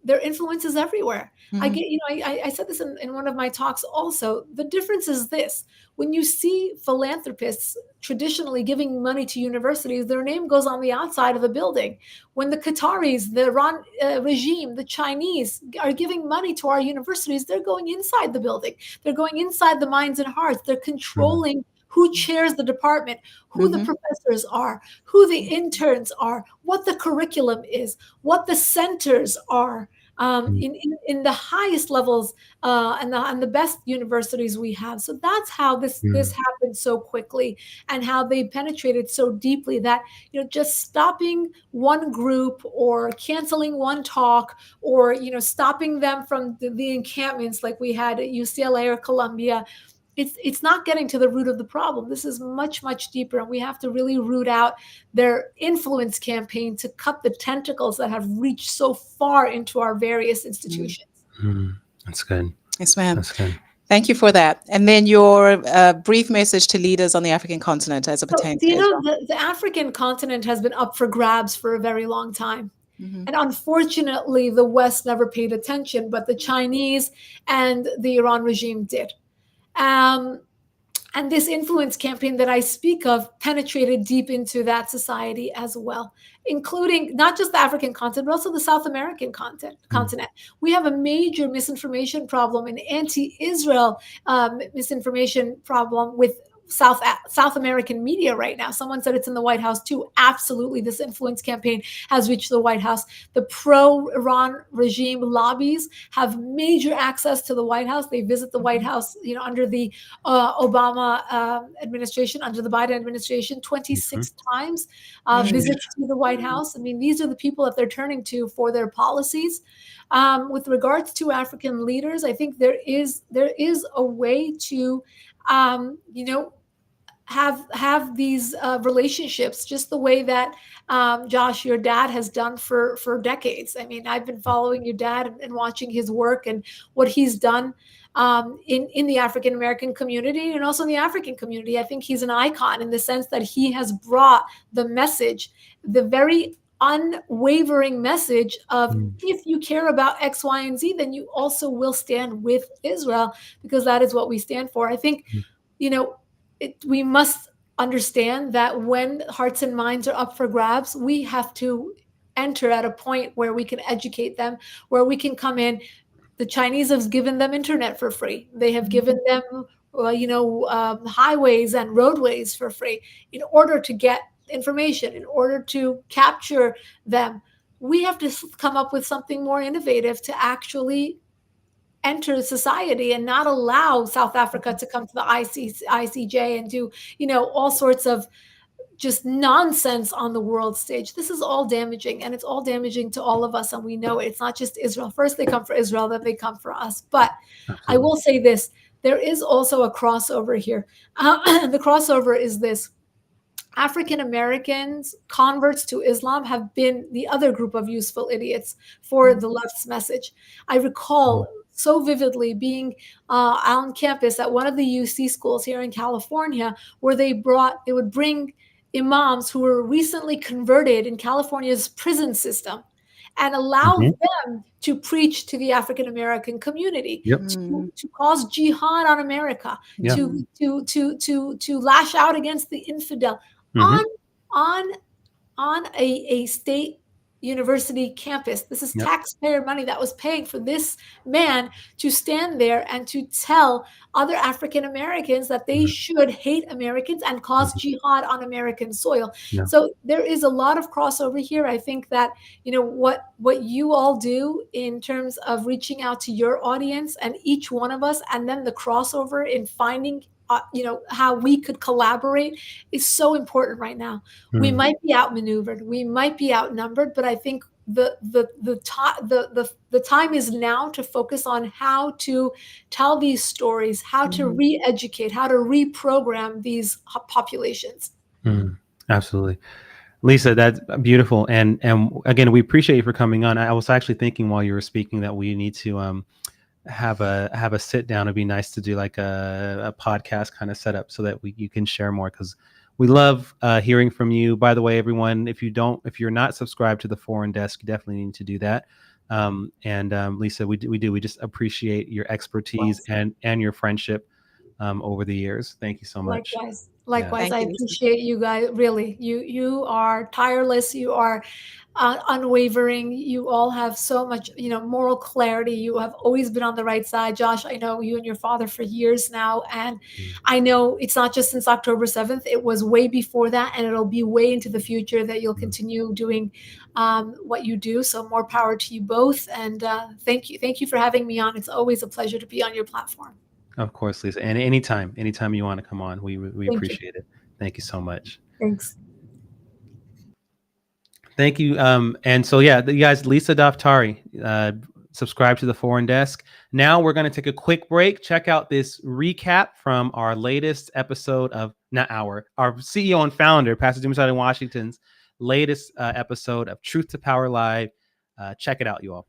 their influence is everywhere. I mhm, get, I said this in one of my talks also. The difference is this: when you see philanthropists traditionally giving money to universities, their name goes on the outside of the building. When the Qataris, the Iran regime, the Chinese are giving money to our universities, they're going inside the building. They're going inside the minds and hearts. They're mm, controlling who chairs the department, who the mhm, professors are, who the interns are, what the curriculum is, what the centers are, mm, in the highest levels, and the best universities we have. So that's how this mm, happened so quickly, and how they penetrated so deeply, that just stopping one group, or canceling one talk, or stopping them from the encampments like we had at UCLA or Columbia, it's not getting to the root of the problem. This is much, much deeper, and we have to really root out their influence campaign to cut the tentacles that have reached so far into our various institutions. That's good. Yes, ma'am. That's good. Thank you for that. And then your brief message to leaders on the African continent as it pertains to Israel. The African continent has been up for grabs for a very long time. Mm-hmm. And unfortunately, the West never paid attention, but the Chinese and the Iran regime did. And this influence campaign that I speak of penetrated deep into that society as well, including not just the African continent, but also the South American continent. We have a major misinformation problem, an anti-Israel misinformation problem with South American media right now. Someone said it's in the White House too. Absolutely, this influence campaign has reached the White House. The pro-Iran regime lobbies have major access to the White House. They visit the White House, under the Obama administration, under the Biden administration, 26 times visits to the White House. I mean, these are the people that they're turning to for their policies. With regards to African leaders, I think there is a way to have these relationships just the way that Josh, your dad, has done for decades. I mean, I've been following your dad and watching his work and what he's done in the African American community and also in the African community. I think he's an icon in the sense that he has brought the message, the very unwavering message of if you care about X, Y, and Z, then you also will stand with Israel, because that is what we stand for. I think, we must understand that when hearts and minds are up for grabs, we have to enter at a point where we can educate them, where we can come in. The Chinese have given them internet for free. They have given them, highways and roadways for free in order to get information, in order to capture them. We have to come up with something more innovative to actually enter society and not allow South Africa to come to the ICJ and do, all sorts of just nonsense on the world stage. This is all damaging, and it's all damaging to all of us, and we know it. It's not just Israel. First they come for Israel, then they come for us. But absolutely. I will say this, there is also a crossover here. The crossover is this. African Americans, converts to Islam, have been the other group of useful idiots for the left's message. I recall so vividly being on campus at one of the UC schools here in California, where they would bring imams who were recently converted in California's prison system and allow them to preach to the African American community, to cause jihad on America, to lash out against the infidel on a state university campus. This is taxpayer money that was paying for this man to stand there and to tell other African Americans that they should hate Americans and cause jihad on American soil. So there is a lot of crossover here. I think that, what you all do in terms of reaching out to your audience and each one of us, and then the crossover in finding how we could collaborate is so important right now. We might be outmaneuvered, we might be outnumbered, but I think the time is now to focus on how to tell these stories, how to re-educate, how to reprogram these populations. Absolutely. Lisa, that's beautiful. And again, we appreciate you for coming on. I was actually thinking while you were speaking that we need to have a sit down. It'd be nice to do like a podcast kind of setup so that you can share more, because we love hearing from you. By the way, everyone, if you're not subscribed to the Foreign Desk, you definitely need to do that. Lisa, we just appreciate your expertise and your friendship over the years. Thank you so much. Likewise, I appreciate you guys. Really, you are tireless. You are unwavering. You all have so much, moral clarity. You have always been on the right side. Josh, I know you and your father for years now, and I know it's not just since October 7th. It was way before that, and it'll be way into the future that you'll continue doing what you do. So more power to you both, and thank you for having me on. It's always a pleasure to be on your platform. Of course, Lisa. And anytime you want to come on, we appreciate it. Thank you so much. Thanks. Thank you. And so, you guys, Lisa Daftari, subscribe to the Foreign Desk. Now we're going to take a quick break. Check out this recap from our latest episode of, not our CEO and founder, Pastor Decimated Washington's latest episode of Truth to Power Live. Check it out, you all.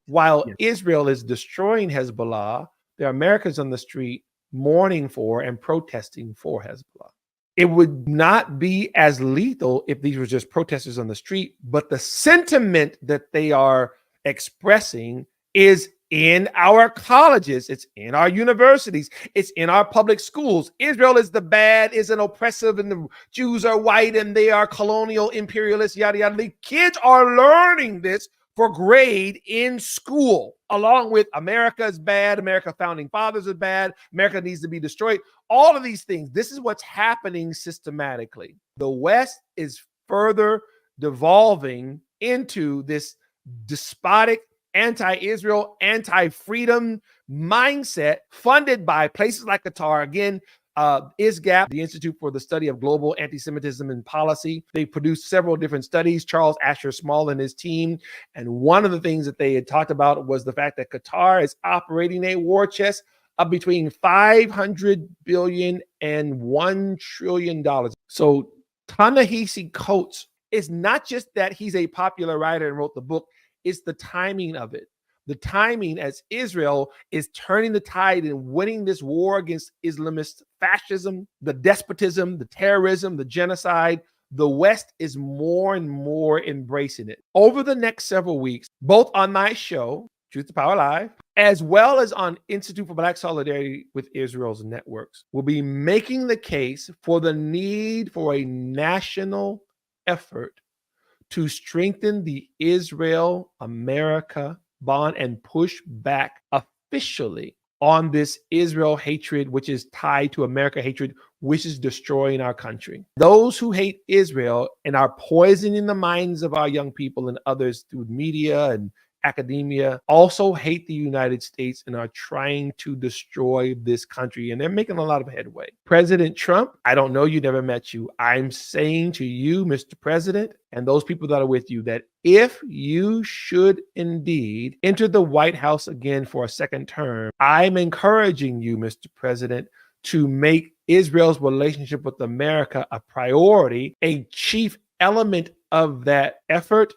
While Israel is destroying Hezbollah, there are Americans on the street mourning for and protesting for Hezbollah. It would not be as lethal if these were just protesters on the street, but the sentiment that they are expressing is in our colleges, it's in our universities, it's in our public schools. Israel is the bad, is an oppressive, and the Jews are white, and they are colonial, imperialist, yada, yada. The kids are learning this for grade in school, along with America is bad, America founding fathers are bad, America needs to be destroyed. All of these things, this is what's happening systematically. The West is further devolving into this despotic, anti-Israel, anti-freedom mindset funded by places like Qatar. Again, ISGAP, the Institute for the Study of Global Anti-Semitism and Policy. They produced several different studies, Charles Asher Small and his team. And one of the things that they had talked about was the fact that Qatar is operating a war chest of between $500 billion and $1 trillion. So Ta-Nehisi Coates, it's not just that he's a popular writer and wrote the book, it's the timing of it. The timing as Israel is turning the tide and winning this war against Islamist fascism, the despotism, the terrorism, the genocide. The West is more and more embracing it. Over the next several weeks, both on my show, Truth to Power Live, as well as on Institute for Black Solidarity with Israel's networks, we'll be making the case for the need for a national effort to strengthen the Israel-America bond and push back officially on this Israel hatred, which is tied to America hatred, which is destroying our country. Those who hate Israel and are poisoning the minds of our young people and others through media and academia also hate the United States and are trying to destroy this country. And they're making a lot of headway. President Trump, I don't know you, never met you. I'm saying to you, Mr. President, and those people that are with you, that if you should indeed enter the White House again for a second term, I'm encouraging you, Mr. President, to make Israel's relationship with America a priority. A chief element of that effort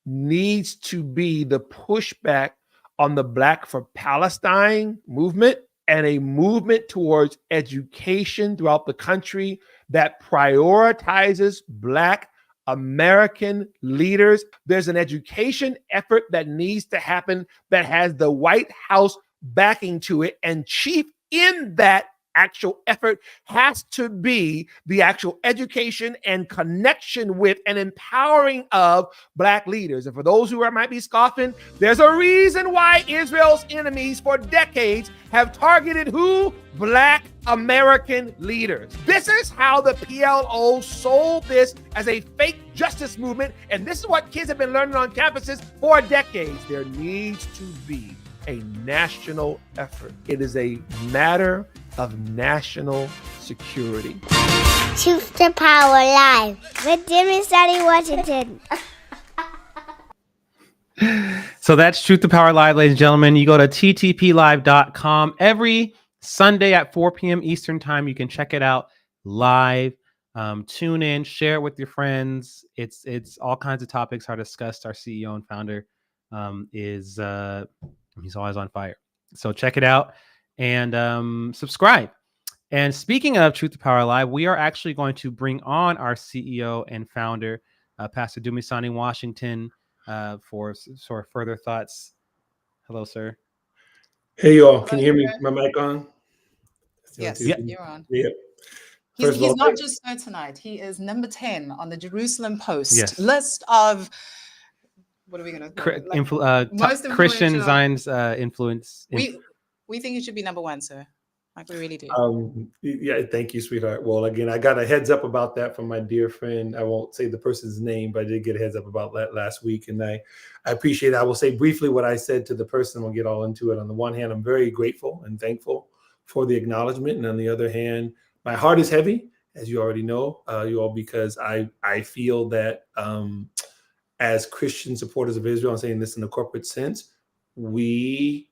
needs to be the pushback on the Black for Palestine movement and a movement towards education throughout the country that prioritizes Black American leaders. There's an education effort that needs to happen that has the White House backing to it, and chief in that actual effort has to be the actual education and connection with and empowering of Black leaders. And for those who might be scoffing, there's a reason why Israel's enemies for decades have targeted who? Black American leaders. This is how the PLO sold this as a fake justice movement. And this is what kids have been learning on campuses for decades. There needs to be a national effort. It is a matter of national security. Truth to Power Live with Decimated Washington. So that's Truth to Power Live, ladies and gentlemen. You go to ttplive.com every Sunday at 4 p.m. Eastern time. You can check it out live. Tune in, share it with your friends. It's all kinds of topics are discussed. Our CEO and founder he's always on fire. So check it out and subscribe. And speaking of Truth to Power Live, we are actually going to bring on our CEO and founder, Pastor Decimated Washington, for sort of further thoughts. Hello, sir. Hey, y'all. Can you hear me? My mic on? Yes, Yep. you're on. Yeah. He's not just so tonight. He is number 10 on the Jerusalem Post list of, what are we going to most Christian Zion's influence. We think you should be number 1, sir. Like we really do. Yeah, thank you, sweetheart. Well, again, I got a heads up about that from my dear friend. I won't say the person's name, but I did get a heads up about that last week. And I appreciate it. I will say briefly what I said to the person. We'll get all into it. On the one hand, I'm very grateful and thankful for the acknowledgement. And on the other hand, my heart is heavy, as you already know, you all, because I feel that as Christian supporters of Israel, I'm saying this in a corporate sense, we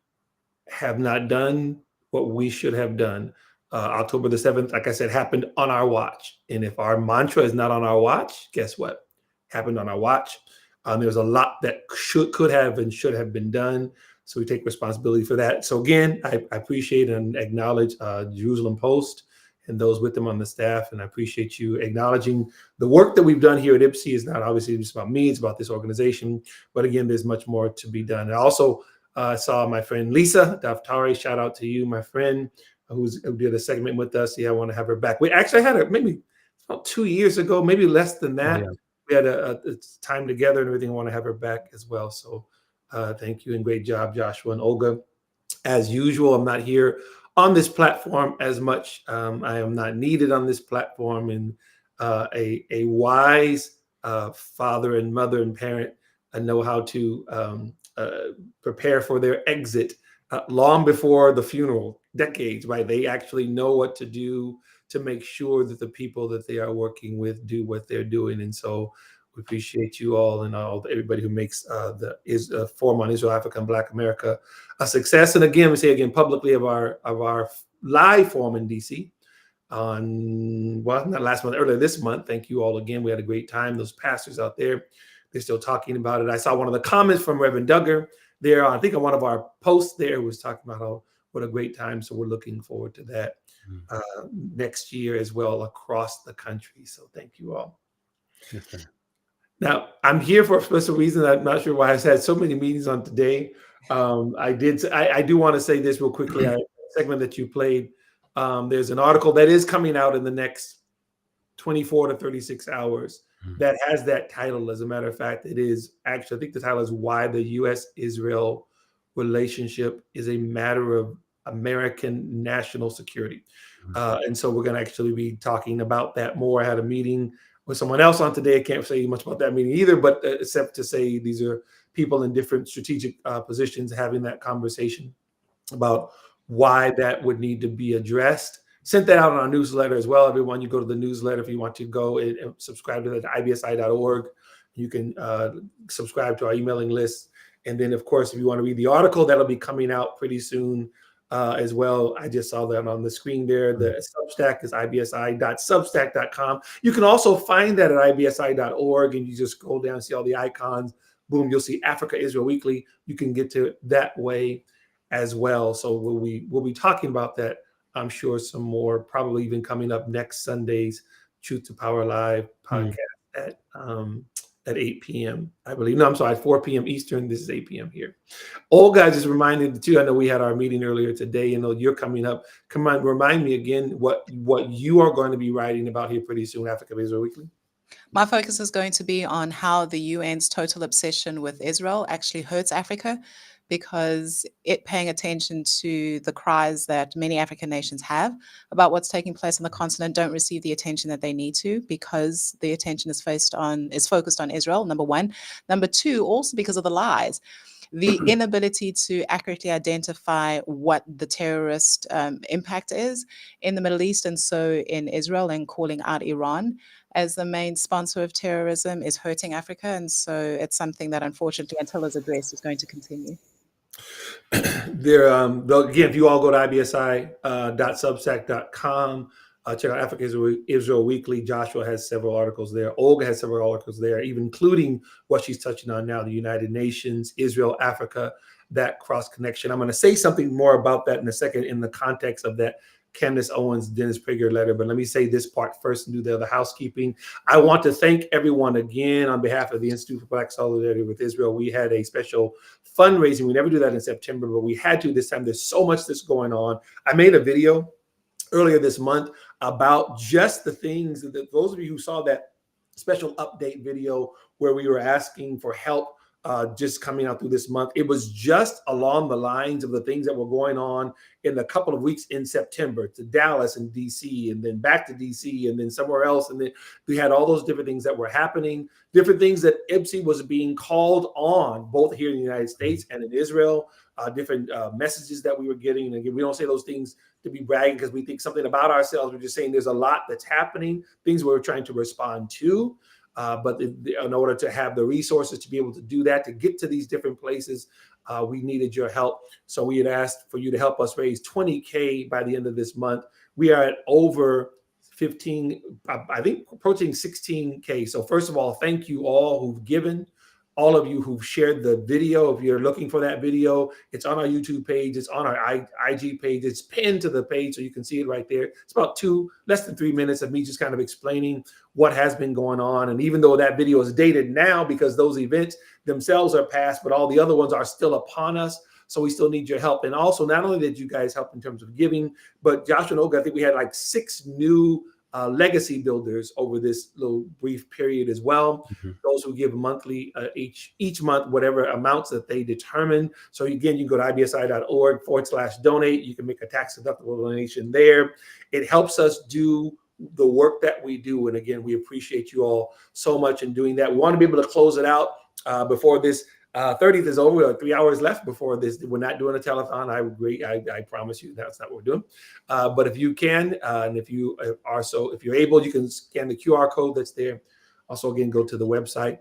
have not done what we should have done. October the 7th, like I said, happened on our watch. And if our mantra is not on our watch, guess what? Happened on our watch. There's a lot that could have and should have been done. So we take responsibility for that. So again, I appreciate and acknowledge Jerusalem Post and those with them on the staff. And I appreciate you acknowledging the work that we've done here at IPSI. Is not obviously just about me, it's about this organization. But again, there's much more to be done. And I also saw my friend Lisa Daftari. Shout out to you, my friend, who did a segment with us. Yeah, I want to have her back. We actually had her maybe about 2 years ago, maybe less than that. Oh, yeah. We had a time together and everything. I want to have her back as well. So thank you and great job, Joshua and Olga. As usual, I'm not here on this platform as much. I am not needed on this platform. And a wise father and mother and parent know how to prepare for their exit long before the funeral, decades, right? They actually know what to do to make sure that the people that they are working with do what they're doing. And so we appreciate you all and everybody who makes the Forum on Israel, Africa, and Black America a success. And again, we say again publicly of our live forum in DC on, well, not last month, earlier this month. Thank you all again. We had a great time. Those pastors out there, they're still talking about it. I saw one of the comments from Reverend Duggar there. I think on one of our posts there was talking about what a great time. So we're looking forward to that next year as well across the country. So thank you all. Yes, sir. Now, I'm here for a special reason. I'm not sure why I've had so many meetings on today. I do want to say this real quickly. Segment that you played, there's an article that is coming out in the next 24 to 36 hours that has that title. As a matter of fact, it is actually, I think the title is Why the U.S.-Israel Relationship is a Matter of American National Security. And so we're going to actually be talking about that more. I had a meeting with someone else on today. I can't say much about that meeting either, but except to say these are people in different strategic positions having that conversation about why that would need to be addressed. Sent that out on our newsletter as well. Everyone, you go to the newsletter if you want to go and subscribe to that at ibsi.org. You can subscribe to our emailing list. And then, of course, if you want to read the article, that'll be coming out pretty soon as well. I just saw that on the screen there. The Substack is ibsi.substack.com. You can also find that at ibsi.org, and you just scroll down and see all the icons. Boom, you'll see Africa Israel Weekly. You can get to it that way as well. So we'll be talking about that, I'm sure, some more, probably even coming up next Sunday's Truth to Power Live podcast at 8 p.m. I believe. No, I'm sorry, 4 p.m. Eastern. This is 8 p.m. here. Olga, just reminded too, I know we had our meeting earlier today. You know, you're coming up. Come on, remind me again what you are going to be writing about here pretty soon, Africa Israel Weekly. My focus is going to be on how the UN's total obsession with Israel actually hurts Africa, because it paying attention to the cries that many African nations have about what's taking place on the continent don't receive the attention that they need to, because the attention is focused on Israel, number one. Number two, also because of the lies. The inability to accurately identify what the terrorist impact is in the Middle East and so in Israel, and calling out Iran as the main sponsor of terrorism is hurting Africa. And so it's something that, unfortunately, until it's addressed, is going to continue. There, again, if you all go to ibsi.substack.com, check out Africa Israel Weekly. Joshua has several articles there. Olga has several articles there, even including what she's touching on now, the United Nations, Israel, Africa, that cross connection. I'm going to say something more about that in a second in the context of that Candace Owens, Dennis Prager letter. But let me say this part first and do the other housekeeping. I want to thank everyone again on behalf of the Institute for Black Solidarity with Israel. We had a special fundraising. We never do that in September, but we had to this time. There's so much that's going on. I made a video earlier this month about just the things that those of you who saw that special update video where we were asking for help just coming out through this month. It was just along the lines of the things that were going on in a couple of weeks in September to Dallas and DC, and then back to DC, and then somewhere else. And then we had all those different things that were happening, different things that IPSI was being called on, both here in the United States and in Israel, different messages that we were getting. And again, we don't say those things to be bragging because we think something about ourselves. We're just saying there's a lot that's happening, things we're trying to respond to. But in order to have the resources to be able to do that, to get to these different places, we needed your help. So we had asked for you to help us raise $20K by the end of this month. We are at over 15, I think approaching 16K. So first of all, thank you all who've given, all of you who've shared the video. If you're looking for that video, it's on our YouTube page. It's on our IG page. It's pinned to the page so you can see it right there. It's about less than 3 minutes of me just kind of explaining what has been going on. And even though that video is dated now because those events themselves are past, but all the other ones are still upon us. So we still need your help. And also, not only did you guys help in terms of giving, but Joshua and Olga, I think we had like 6 new legacy builders over this little brief period as well. Those who give monthly, each month, whatever amounts that they determine. So again, you can go to ibsi.org/donate. You can make a tax-deductible donation there. It helps us do the work that we do. And again, we appreciate you all so much in doing that. We want to be able to close it out before this 30th is over. We have 3 hours left before this. We're not doing a telethon. I agree. I promise you that's not what we're doing. But if you can, and if you are if you're able, you can scan the QR code that's there. Also, again, go to the website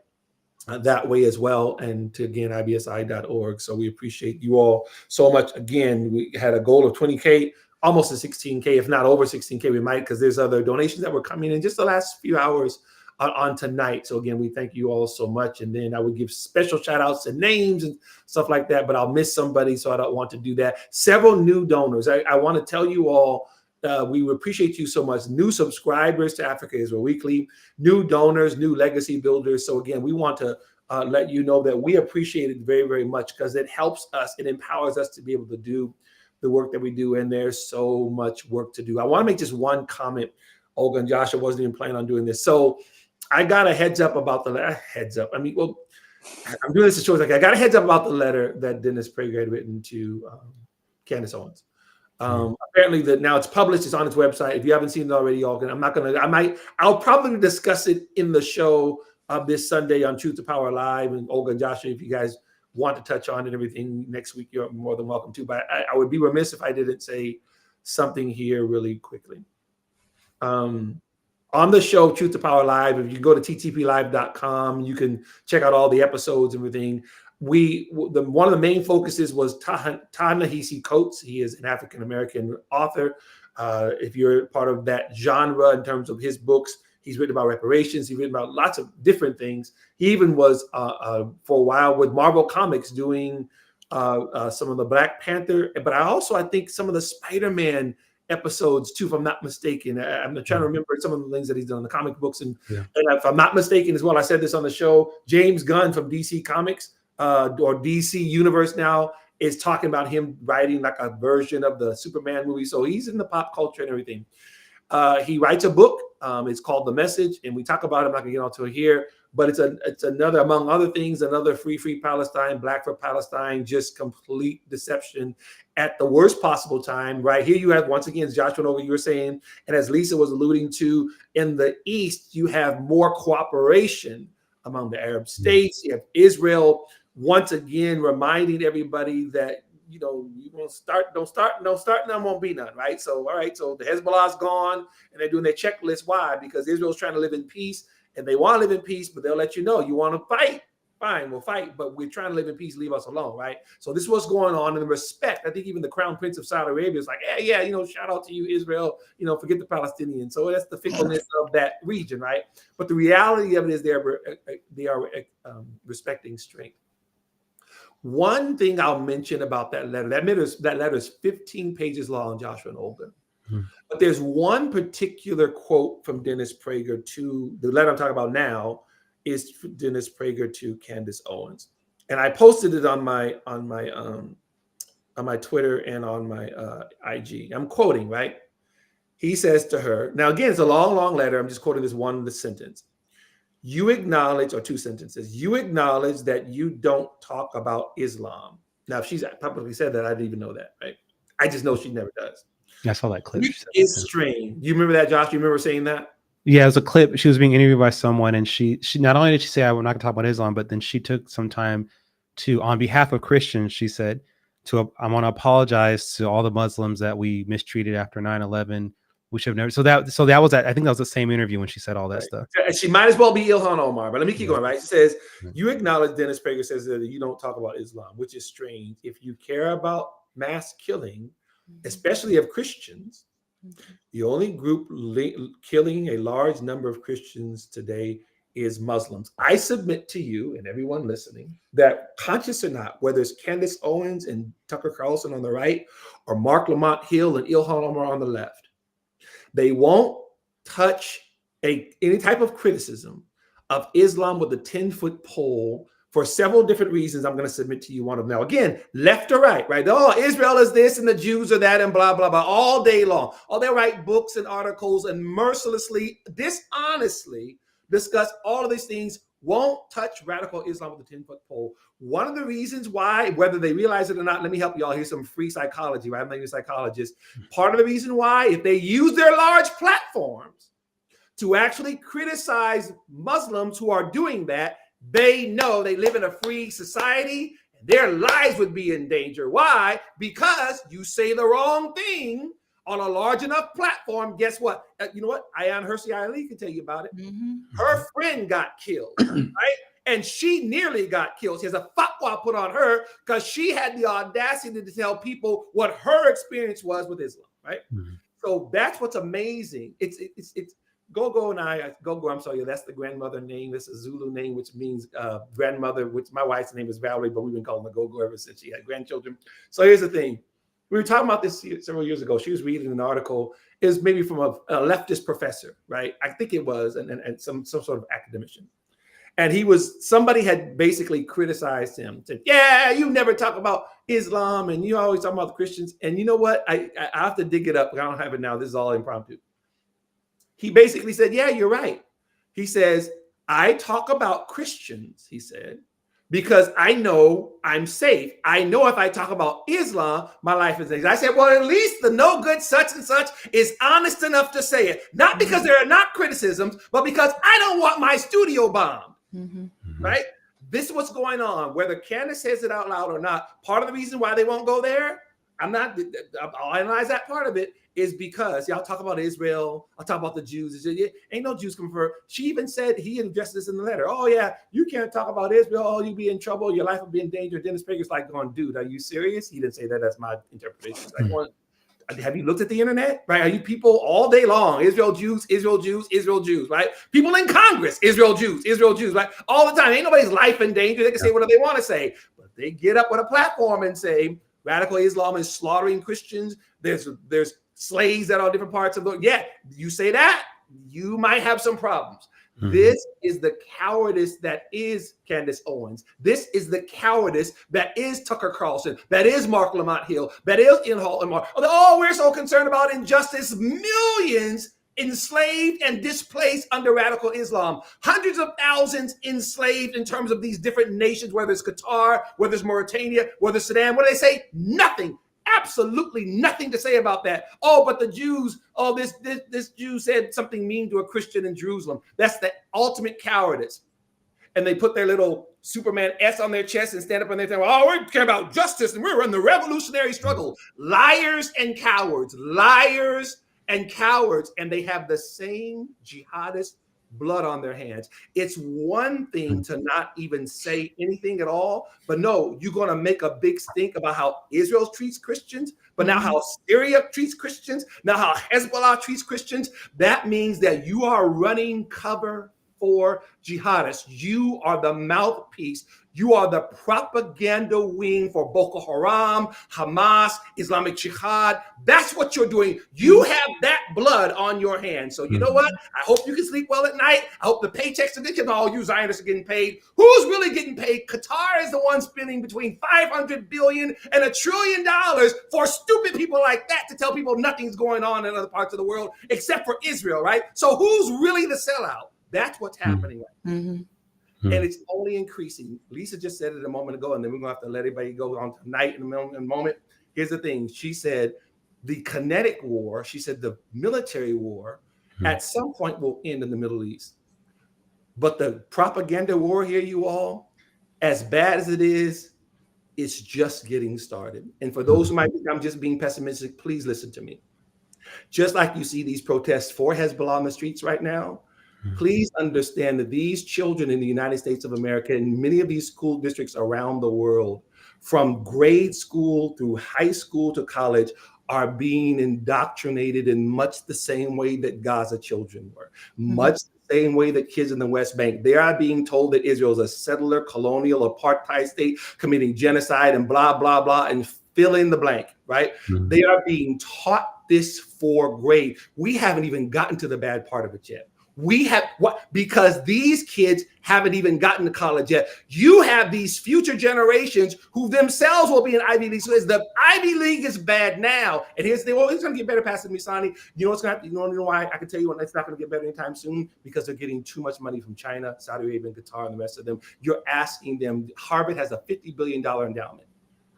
that way as well, and to again ibsi.org. So we appreciate you all so much. Again, we had a goal of 20K, almost to 16K, if not over 16K. We might, because there's other donations that were coming in just the last few hours on tonight. So again, we thank you all so much. And then I would give special shout outs and names and stuff like that, but I'll miss somebody, so I don't want to do that. Several new donors. I want to tell you all, we appreciate you so much. New subscribers to Africa Israel Weekly, new donors, new legacy builders. So again, we want to let you know that we appreciate it very, very much, because it helps us, it empowers us to be able to do the work that we do. And there's so much work to do. I want to make just one comment. Olga and Joshua wasn't even planning on doing this. So I got a heads up about the heads up. I mean, well, I'm doing this to show like I got a heads up about the letter that Dennis Prager had written to Candace Owens. Apparently that now it's published, it's on its website. If you haven't seen it already, y'all can, I'll probably discuss it in the show this Sunday on Truth to Power Live. And Olga and Joshua, if you guys want to touch on it and everything next week, you're more than welcome to. But I would be remiss if I didn't say something here really quickly. On the show, Truth to Power Live, if you go to ttplive.com, you can check out all the episodes and everything. One of the main focuses was Ta-Nehisi Coates. He is an African-American author. If you're part of that genre in terms of his books, he's written about reparations. He's written about lots of different things. He even was, for a while, with Marvel Comics doing some of the Black Panther. But I think some of the Spider-Man episodes too, if I'm not mistaken. I'm trying to remember some of the things that he's done in the comic books. And if I'm not mistaken as well, I said this on the show, James Gunn from DC Comics or DC Universe now is talking about him writing like a version of the Superman movie. So he's in the pop culture and everything. He writes a book. It's called The Message, and we talk about it. I'm not gonna get onto it here, but it's another, among other things, another free Palestine, Black for Palestine, just complete deception at the worst possible time. Right here, you have, once again, as Joshua over you were saying, and as Lisa was alluding to, in the East, you have more cooperation among the Arab states. You have Israel once again reminding everybody that, you won't don't start, none won't be none, right? So, all right, so the Hezbollah's gone, and they're doing their checklist. Why? Because Israel's trying to live in peace, and they want to live in peace, but they'll let you know, you want to fight, fine, we'll fight, but we're trying to live in peace, leave us alone, right? So this is what's going on, and the respect, I think even the Crown Prince of Saudi Arabia is like, yeah, shout out to you, Israel, forget the Palestinians. So that's the fickleness of that region, right? But the reality of it is they are respecting strength. One thing I'll mention about that letter, that letter is 15 pages long, Joshua and Olga. But there's one particular quote from Dennis Prager to the letter I'm talking about now is Dennis Prager to Candace Owens. And I posted it on my Twitter and on my IG. I'm quoting, right? He says to her, now again, it's a long letter. I'm just quoting the sentence. You acknowledge, or 2 sentences, you acknowledge that you don't talk about Islam. Now, if she's publicly said that, I didn't even know that, right? I just know she never does. I saw that clip. It's strange. You remember that, Josh? You remember saying that? Yeah, it was a clip. She was being interviewed by someone, and she not only did she say, I'm not going to talk about Islam, but then she took some time to, on behalf of Christians, she said, I want to apologize to all the Muslims that we mistreated after 9/11. we should have never. So that was I think that was the same interview when she said all that stuff. And she might as well be Ilhan Omar, but let me keep going, right? She says, you acknowledge, Dennis Prager says that you don't talk about Islam, which is strange. If you care about mass killing, especially of Christians, the only group killing a large number of Christians today is Muslims. I submit to you and everyone listening that, conscious or not, whether it's Candace Owens and Tucker Carlson on the right or Mark Lamont Hill and Ilhan Omar on the left, they won't touch any type of criticism of Islam with a 10-foot pole for several different reasons. I'm going to submit to you one of them. Now, again, left or right? Oh, Israel is this and the Jews are that and blah, blah, blah, all day long. Oh, they write books and articles and mercilessly, dishonestly discuss all of these things, won't touch radical Islam with a 10-foot pole. One of the reasons why, whether they realize it or not, let me help you all. Here's some free psychology, right? I'm not even a psychologist. Part of the reason why, if they use their large platforms to actually criticize Muslims who are doing that, they know they live in a free society and their lives would be in danger. Why? Because you say the wrong thing on a large enough platform. Guess what? You know what? Ayan Hirsi Ali can tell you about it. Her friend got killed, right? And she nearly got killed. She has a fatwa put on her because she had the audacity to tell people what her experience was with Islam, right? So that's what's amazing. It's Gogo and I, Gogo, I'm sorry, that's the grandmother name. That's a Zulu name, which means grandmother, which my wife's name is Valerie, but we've been calling her Gogo ever since she had grandchildren. So here's the thing. We were talking about this several years ago. She was reading an article. It was maybe from a leftist professor, right? I think it was, and some sort of academician. And somebody had basically criticized him, said, yeah, you never talk about Islam and you always talk about the Christians. And you know what? I have to dig it up, but I don't have it now. This is all impromptu. He basically said, yeah, you're right. He says, I talk about Christians, he said, because I know I'm safe. I know if I talk about Islam, my life is safe. I said, well, at least the no good such and such is honest enough to say it. Not because there are not criticisms, but because I don't want my studio bombed, right? This is what's going on, whether Candace says it out loud or not. Part of the reason why they won't go there, I'll analyze that part of it, is because y'all talk about Israel, I'll talk about the Jews. Ain't no Jews come first. She even said, he addressed this in the letter. Oh yeah, you can't talk about Israel. Oh, you'll be in trouble. Your life will be in danger. Dennis Prager's like going, dude, are you serious? He didn't say that. That's my interpretation. Have you looked at the internet? Right? Are you people all day long? Israel Jews, Israel Jews, Israel Jews, right? People in Congress, Israel Jews, right? All the time. Ain't nobody's life in danger. They can say whatever they want to say, but they get up with a platform and say radical Islam is slaughtering Christians. There's slaves that are different parts of the world. Yeah, you say that, you might have some problems. This is the cowardice that is Candace Owens. This is the cowardice that is Tucker Carlson, that is Mark Lamont Hill, that is Ilhan Omar. Oh, we're so concerned about injustice. Millions enslaved and displaced under radical Islam. Hundreds of thousands enslaved in terms of these different nations, whether it's Qatar, whether it's Mauritania, whether it's Sudan. What do they say? Nothing. Absolutely nothing to say about that. Oh, but the Jews, this Jew said something mean to a Christian in Jerusalem. That's the ultimate cowardice. And they put their little Superman S on their chest and stand up and they say, oh, we care about justice and we're in the revolutionary struggle. Liars and cowards, and they have the same jihadist blood on their hands. It's one thing to not even say anything at all, but no, you're going to make a big stink about how Israel treats Christians, but now how Syria treats Christians, now how Hezbollah treats Christians. That means that you are running cover for jihadists. You are the mouthpiece. You are the propaganda wing for Boko Haram, Hamas, Islamic Jihad. That's what you're doing. You have that blood on your hands. So you know what? I hope you can sleep well at night. I hope the paychecks are good. All you Zionists are getting paid. Who's really getting paid? Qatar is the one spending between $500 billion and $1 trillion for stupid people like that to tell people nothing's going on in other parts of the world except for Israel, right? So who's really the sellout? That's what's happening right now. And it's only increasing. Lisa just said it a moment ago, and then we're going to have to let everybody go on tonight in a moment. Here's the thing. She said the kinetic war, she said the military war at some point will end in the Middle East. But the propaganda war here, you all, as bad as it is, it's just getting started. And for those who might think I'm just being pessimistic, please listen to me. Just like you see these protests for Hezbollah on the streets right now, please understand that these children in the United States of America and many of these school districts around the world, from grade school through high school to college, are being indoctrinated in much the same way that Gaza children were, much the same way that kids in the West Bank. They are being told that Israel is a settler, colonial, apartheid state committing genocide and blah, blah, blah, and fill in the blank, right? They are being taught this for grade. We haven't even gotten to the bad part of it yet. We have what? Because these kids haven't even gotten to college yet. You have these future generations who themselves will be in Ivy League. So the Ivy League is bad now. And here's the thing, well, it's going to get better, Pastor Misani. You know what's going to happen? You know why? I can tell you it's not going to get better anytime soon, because they're getting too much money from China, Saudi Arabia, and Qatar, and the rest of them. You're asking them. Harvard has a $50 billion endowment.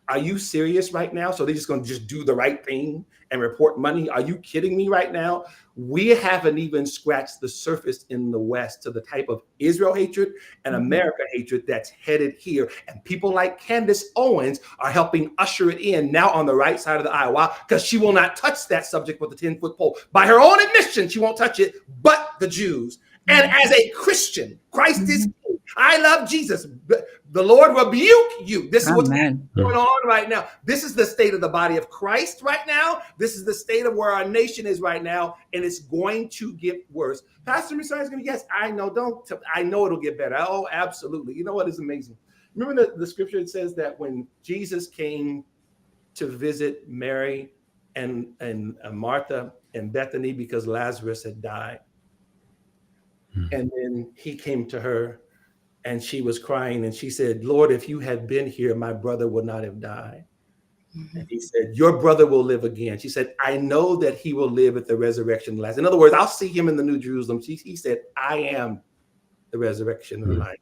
Are you serious right now? So they're just going to just do the right thing and report money? Are you kidding me right now? We haven't even scratched the surface in the West to the type of Israel hatred and America hatred that's headed here. And people like Candace Owens are helping usher it in now on the right side of the aisle. Why? Because she will not touch that subject with the 10-foot pole. By her own admission, she won't touch it, but the Jews. And as a Christian, Christ is king. I love Jesus. The Lord rebuke you. This is what's going on right now. This is the state of the body of Christ right now. This is the state of where our nation is right now, and it's going to get worse. Pastor Messiah is going to guess. I know. I know it'll get better. Oh, absolutely. You know what is amazing? Remember the scripture that says that when Jesus came to visit Mary and Martha and Bethany because Lazarus had died, and then he came to her. And she was crying and she said, Lord, if you had been here, my brother would not have died. And he said, your brother will live again. She said, I know that he will live at the resurrection last. In other words, I'll see him in the New Jerusalem. He said, I am the resurrection and the life.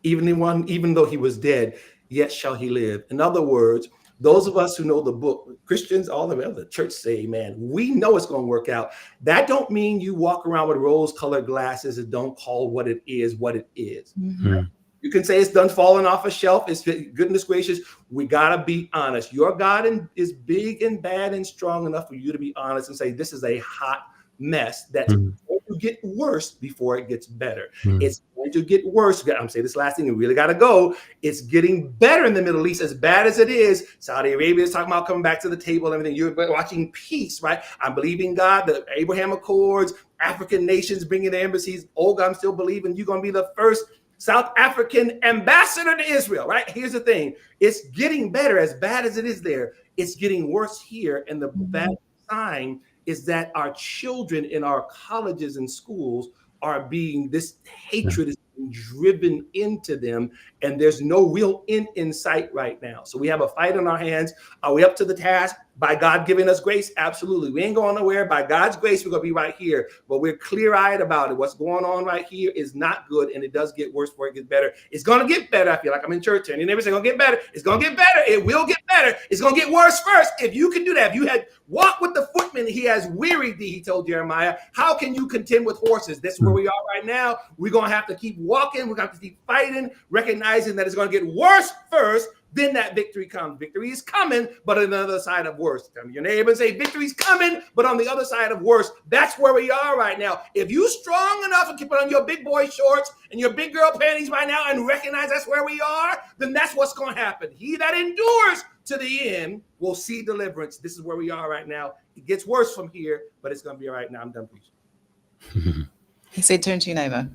Even though he was dead, yet shall he live. In other words, those of us who know the book, Christians, all of the church say, man, we know it's going to work out. That don't mean you walk around with rose-colored glasses and don't call what it is what it is. You can say it's done falling off a shelf. It's goodness gracious. We got to be honest. Your God is big and bad and strong enough for you to be honest and say, this is a hot mess that's going to get worse before it gets better. It's going to get worse. I'm saying this last thing, you really got to go. It's getting better in the Middle East, as bad as it is. Saudi Arabia is talking about coming back to the table and everything. You're watching peace, right? I'm believing God, the Abraham Accords, African nations bringing their embassies. Olga, I'm still believing you're going to be the first South African ambassador to Israel, right? Here's the thing. It's getting better, as bad as it is there. It's getting worse here. And the bad sign is that our children in our colleges and schools are being, this hatred is being driven into them, and there's no real end in sight right now. So we have a fight on our hands. Are we up to the task? By God giving us grace? Absolutely. We ain't going nowhere. By God's grace, we're going to be right here. But we're clear-eyed about it. What's going on right here is not good, and it does get worse before it gets better. It's going to get better. I feel like I'm in church, and your neighbors say, going to get better. It's going to get better. It will get better. It's going to get worse first. If you can do that, if you had walked with the footman, he has wearied thee, he told Jeremiah. How can you contend with horses? This is where we are right now. We're going to have to keep walking. We're going to have to keep fighting, recognizing that it's going to get worse first. Then that victory comes. Victory is coming, but on the other side of worse. Come to your neighbor and say, victory's coming, but on the other side of worse. That's where we are right now. If you strong enough and keep on your big boy shorts and your big girl panties right now and recognize that's where we are, then that's what's going to happen. He that endures to the end will see deliverance. This is where we are right now. It gets worse from here, but it's going to be all right now. I'm done preaching. He said, turn to your neighbor.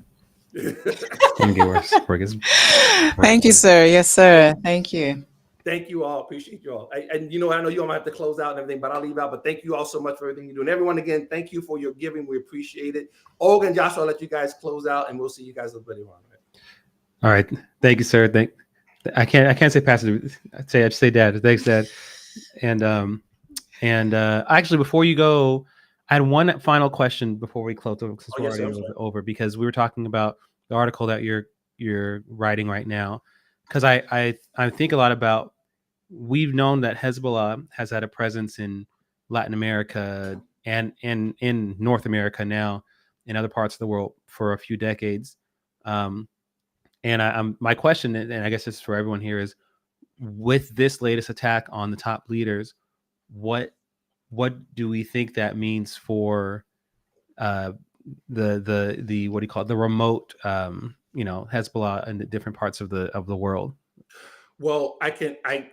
Get worse. Thank you, sir. Yes, sir. Thank you. Thank you all. Appreciate you all. And you know, I know you all might have to close out and everything, but I'll leave out. But thank you all so much for everything you do. And everyone, again, thank you for your giving. We appreciate it. Olga and Joshua, I'll let you guys close out, and we'll see you guys later on. All right. Thank you, sir. I can't say Pastor. I just say Dad. Thanks, Dad. And actually, before you go, I had one final question before we close over, since we're already over, because we were talking about the article that you're writing right now. Because I think a lot about, we've known that Hezbollah has had a presence in Latin America and in North America now, in other parts of the world for a few decades. And my question, and I guess this is for everyone here, is with this latest attack on the top leaders, what what do we think that means for the what do you call it, the remote Hezbollah in the different parts of the world? Well,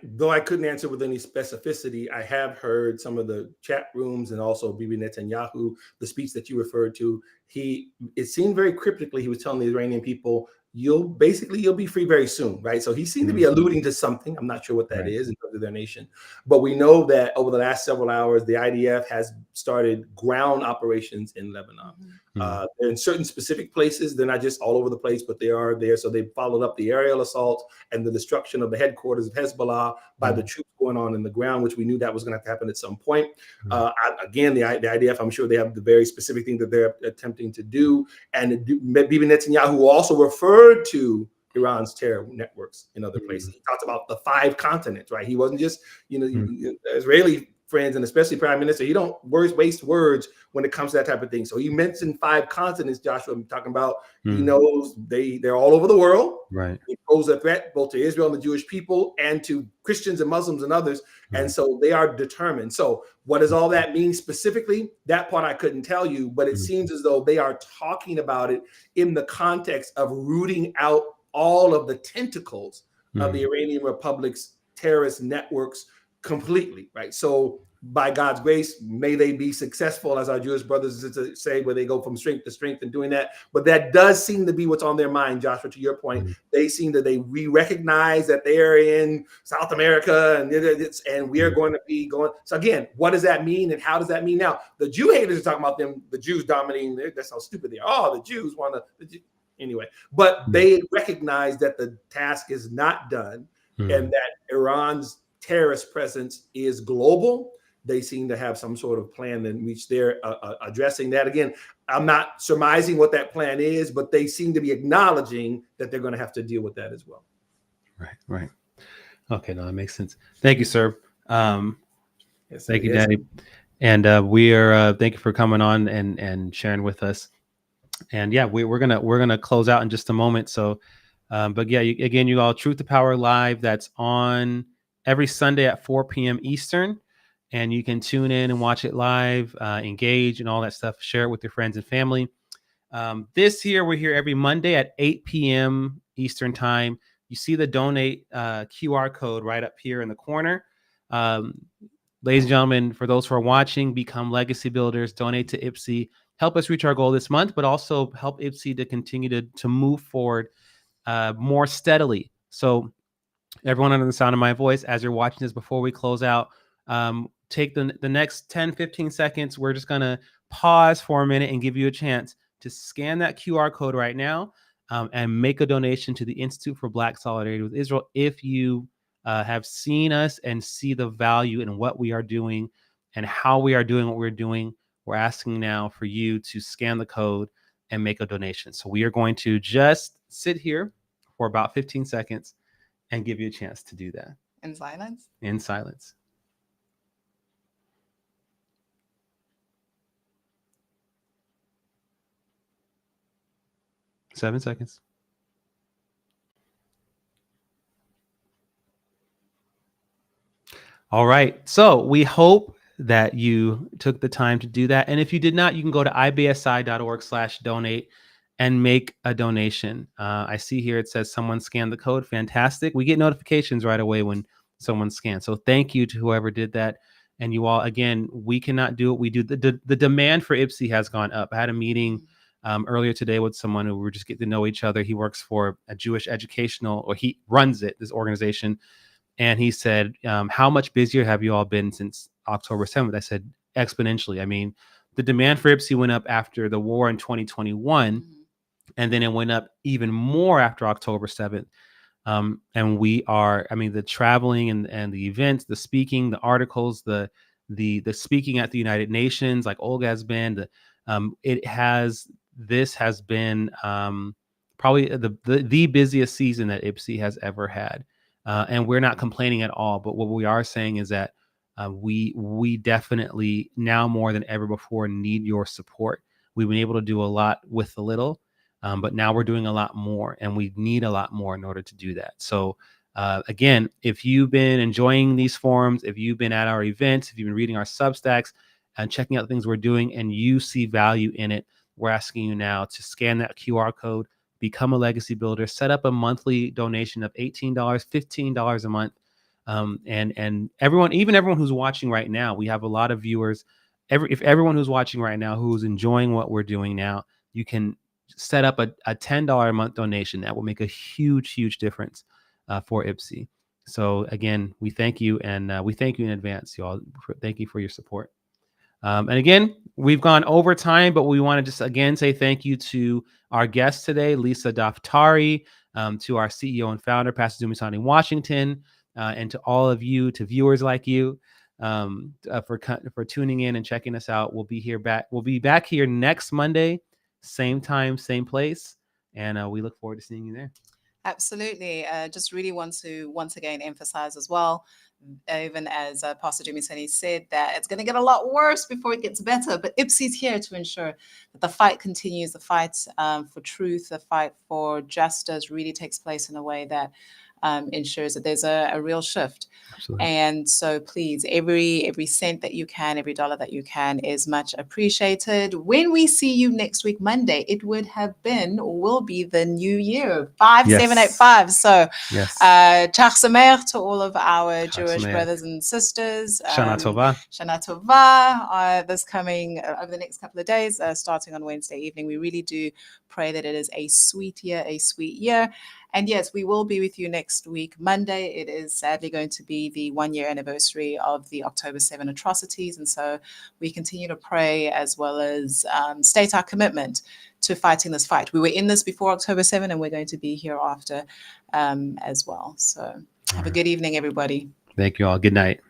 though I couldn't answer with any specificity, I have heard some of the chat rooms and also Bibi Netanyahu, the speech that you referred to. It seemed very cryptically, he was telling the Iranian people, you'll be free very soon, right? So he seemed to be alluding to something. I'm not sure what that is in terms of their nation. But we know that over the last several hours, the IDF has started ground operations in Lebanon. They're in certain specific places. They're not just all over the place, but they are there. So they followed up the aerial assault and the destruction of the headquarters of Hezbollah by the troops going on in the ground, which we knew that was going to have to happen at some point. Again, the IDF, I'm sure they have the very specific thing that they're attempting to do. And Bibi Netanyahu also referred to Iran's terror networks in other places. He talked about the 5 continents, right? He wasn't just, Israeli friends, and especially Prime Minister, he don't waste words when it comes to that type of thing. So he mentioned 5 continents, Joshua. I'm talking about, he knows they're all over the world. Right. It pose a threat both to Israel and the Jewish people and to Christians and Muslims and others. And so they are determined. So what does all that mean specifically? That part I couldn't tell you, but it seems as though they are talking about it in the context of rooting out all of the tentacles of the Iranian Republic's terrorist networks completely, right? So by God's grace, may they be successful, as our Jewish brothers say, where they go from strength to strength and doing that. But that does seem to be what's on their mind, Joshua, to your point. They seem that we recognize that they're in South America and we are going to be going. So again, what does that mean and how does that mean now? The Jew haters are talking about the Jews dominating. That's how stupid they are. Oh, the Jews want to. Anyway, but they recognize that the task is not done and that Iran's terrorist presence is global. They seem to have some sort of plan in which they're addressing that. Again, I'm not surmising what that plan is, but they seem to be acknowledging that they're going to have to deal with that as well. Right. Okay, no, that makes sense. Thank you, sir. Yes, thank you, Daddy. And we are thank you for coming on and sharing with us. And yeah, we're gonna close out in just a moment. So, but yeah, you all, Truth to Power Live. That's on every Sunday at 4 p.m. Eastern. And you can tune in and watch it live, engage and all that stuff. Share it with your friends and family. This year, we're here every Monday at 8 p.m. Eastern time. You see the donate QR code right up here in the corner. Ladies and gentlemen, for those who are watching, become legacy builders, donate to IPSI. Help us reach our goal this month, but also help IPSI to continue to move forward more steadily. So everyone under the sound of my voice, as you're watching this, before we close out, take the next 10, 15 seconds. We're just going to pause for a minute and give you a chance to scan that QR code right now and make a donation to the Institute for Black Solidarity with Israel. If you have seen us and see the value in what we are doing and how we are doing what we're doing, we're asking now for you to scan the code and make a donation. So we are going to just sit here for about 15 seconds and give you a chance to do that. In silence? In silence. Seven seconds. All right. So we hope that you took the time to do that. And if you did not, you can go to ibsi.org/donate and make a donation. I see here it says someone scanned the code. Fantastic. We get notifications right away when someone scans. So thank you to whoever did that. And you all, again, we cannot do what we do. The demand for IPSI has gone up. I had a meeting earlier today with someone who we were just getting to know each other. He works for a Jewish educational, or he runs this organization. And he said, how much busier have you all been since October 7th? I said, exponentially. I mean, the demand for IPSI went up after the war in 2021, and then it went up even more after October 7th. And we are, I mean, the traveling and the events, the speaking, the articles, the speaking at the United Nations, like Olga has been, this has been probably the busiest season that IPSI has ever had. And we're not complaining at all. But what we are saying is that we definitely now more than ever before need your support. We've been able to do a lot with a little, but now we're doing a lot more, and we need a lot more in order to do that. So Again, if you've been enjoying these forums, if you've been at our events, if you've been reading our Substacks and checking out the things we're doing, and you see value in it, we're asking you now to scan that QR code, become a legacy builder, set up a monthly donation of $18, $15 a month. And everyone, even everyone who's watching right now, we have a lot of viewers. If everyone who's watching right now who's enjoying what we're doing now, you can set up a $10 a month donation. That will make a huge difference for IPSI. So again, we thank you, and we thank you in advance, y'all. Thank you for your support. And again, we've gone over time, but we want to just again say thank you to our guest today, Lisa Daftari, to our CEO and founder, Pastor Dumisani Washington, and to all of you, to viewers like you, for tuning in and checking us out. We'll be back here next Monday, same time, same place, and we look forward to seeing you there. Absolutely. Just really want to once again emphasize as well, even as Pastor Dumisani said, that it's going to get a lot worse before it gets better. But IPSI's here to ensure that the fight continues. The fight for truth, the fight for justice really takes place in a way that ensures that there's a real shift. Absolutely. And so please, every cent that you can, every dollar that you can is much appreciated. When we see you next week, Monday, it would have been or will be the new year, 5785. So Yes. Chag Sameach to all of our Chag Jewish Sameach. brothers and sisters. Shana Tova. Shana Tova, this coming over the next couple of days, starting on Wednesday evening. We really do pray that it is a sweet year. And yes, we will be with you next week, Monday. It is sadly going to be the 1-year anniversary of the October 7 atrocities. And so we continue to pray as well as state our commitment to fighting this fight. We were in this before October 7, and we're going to be here after as well. So have a good evening, everybody. Thank you all. Good night.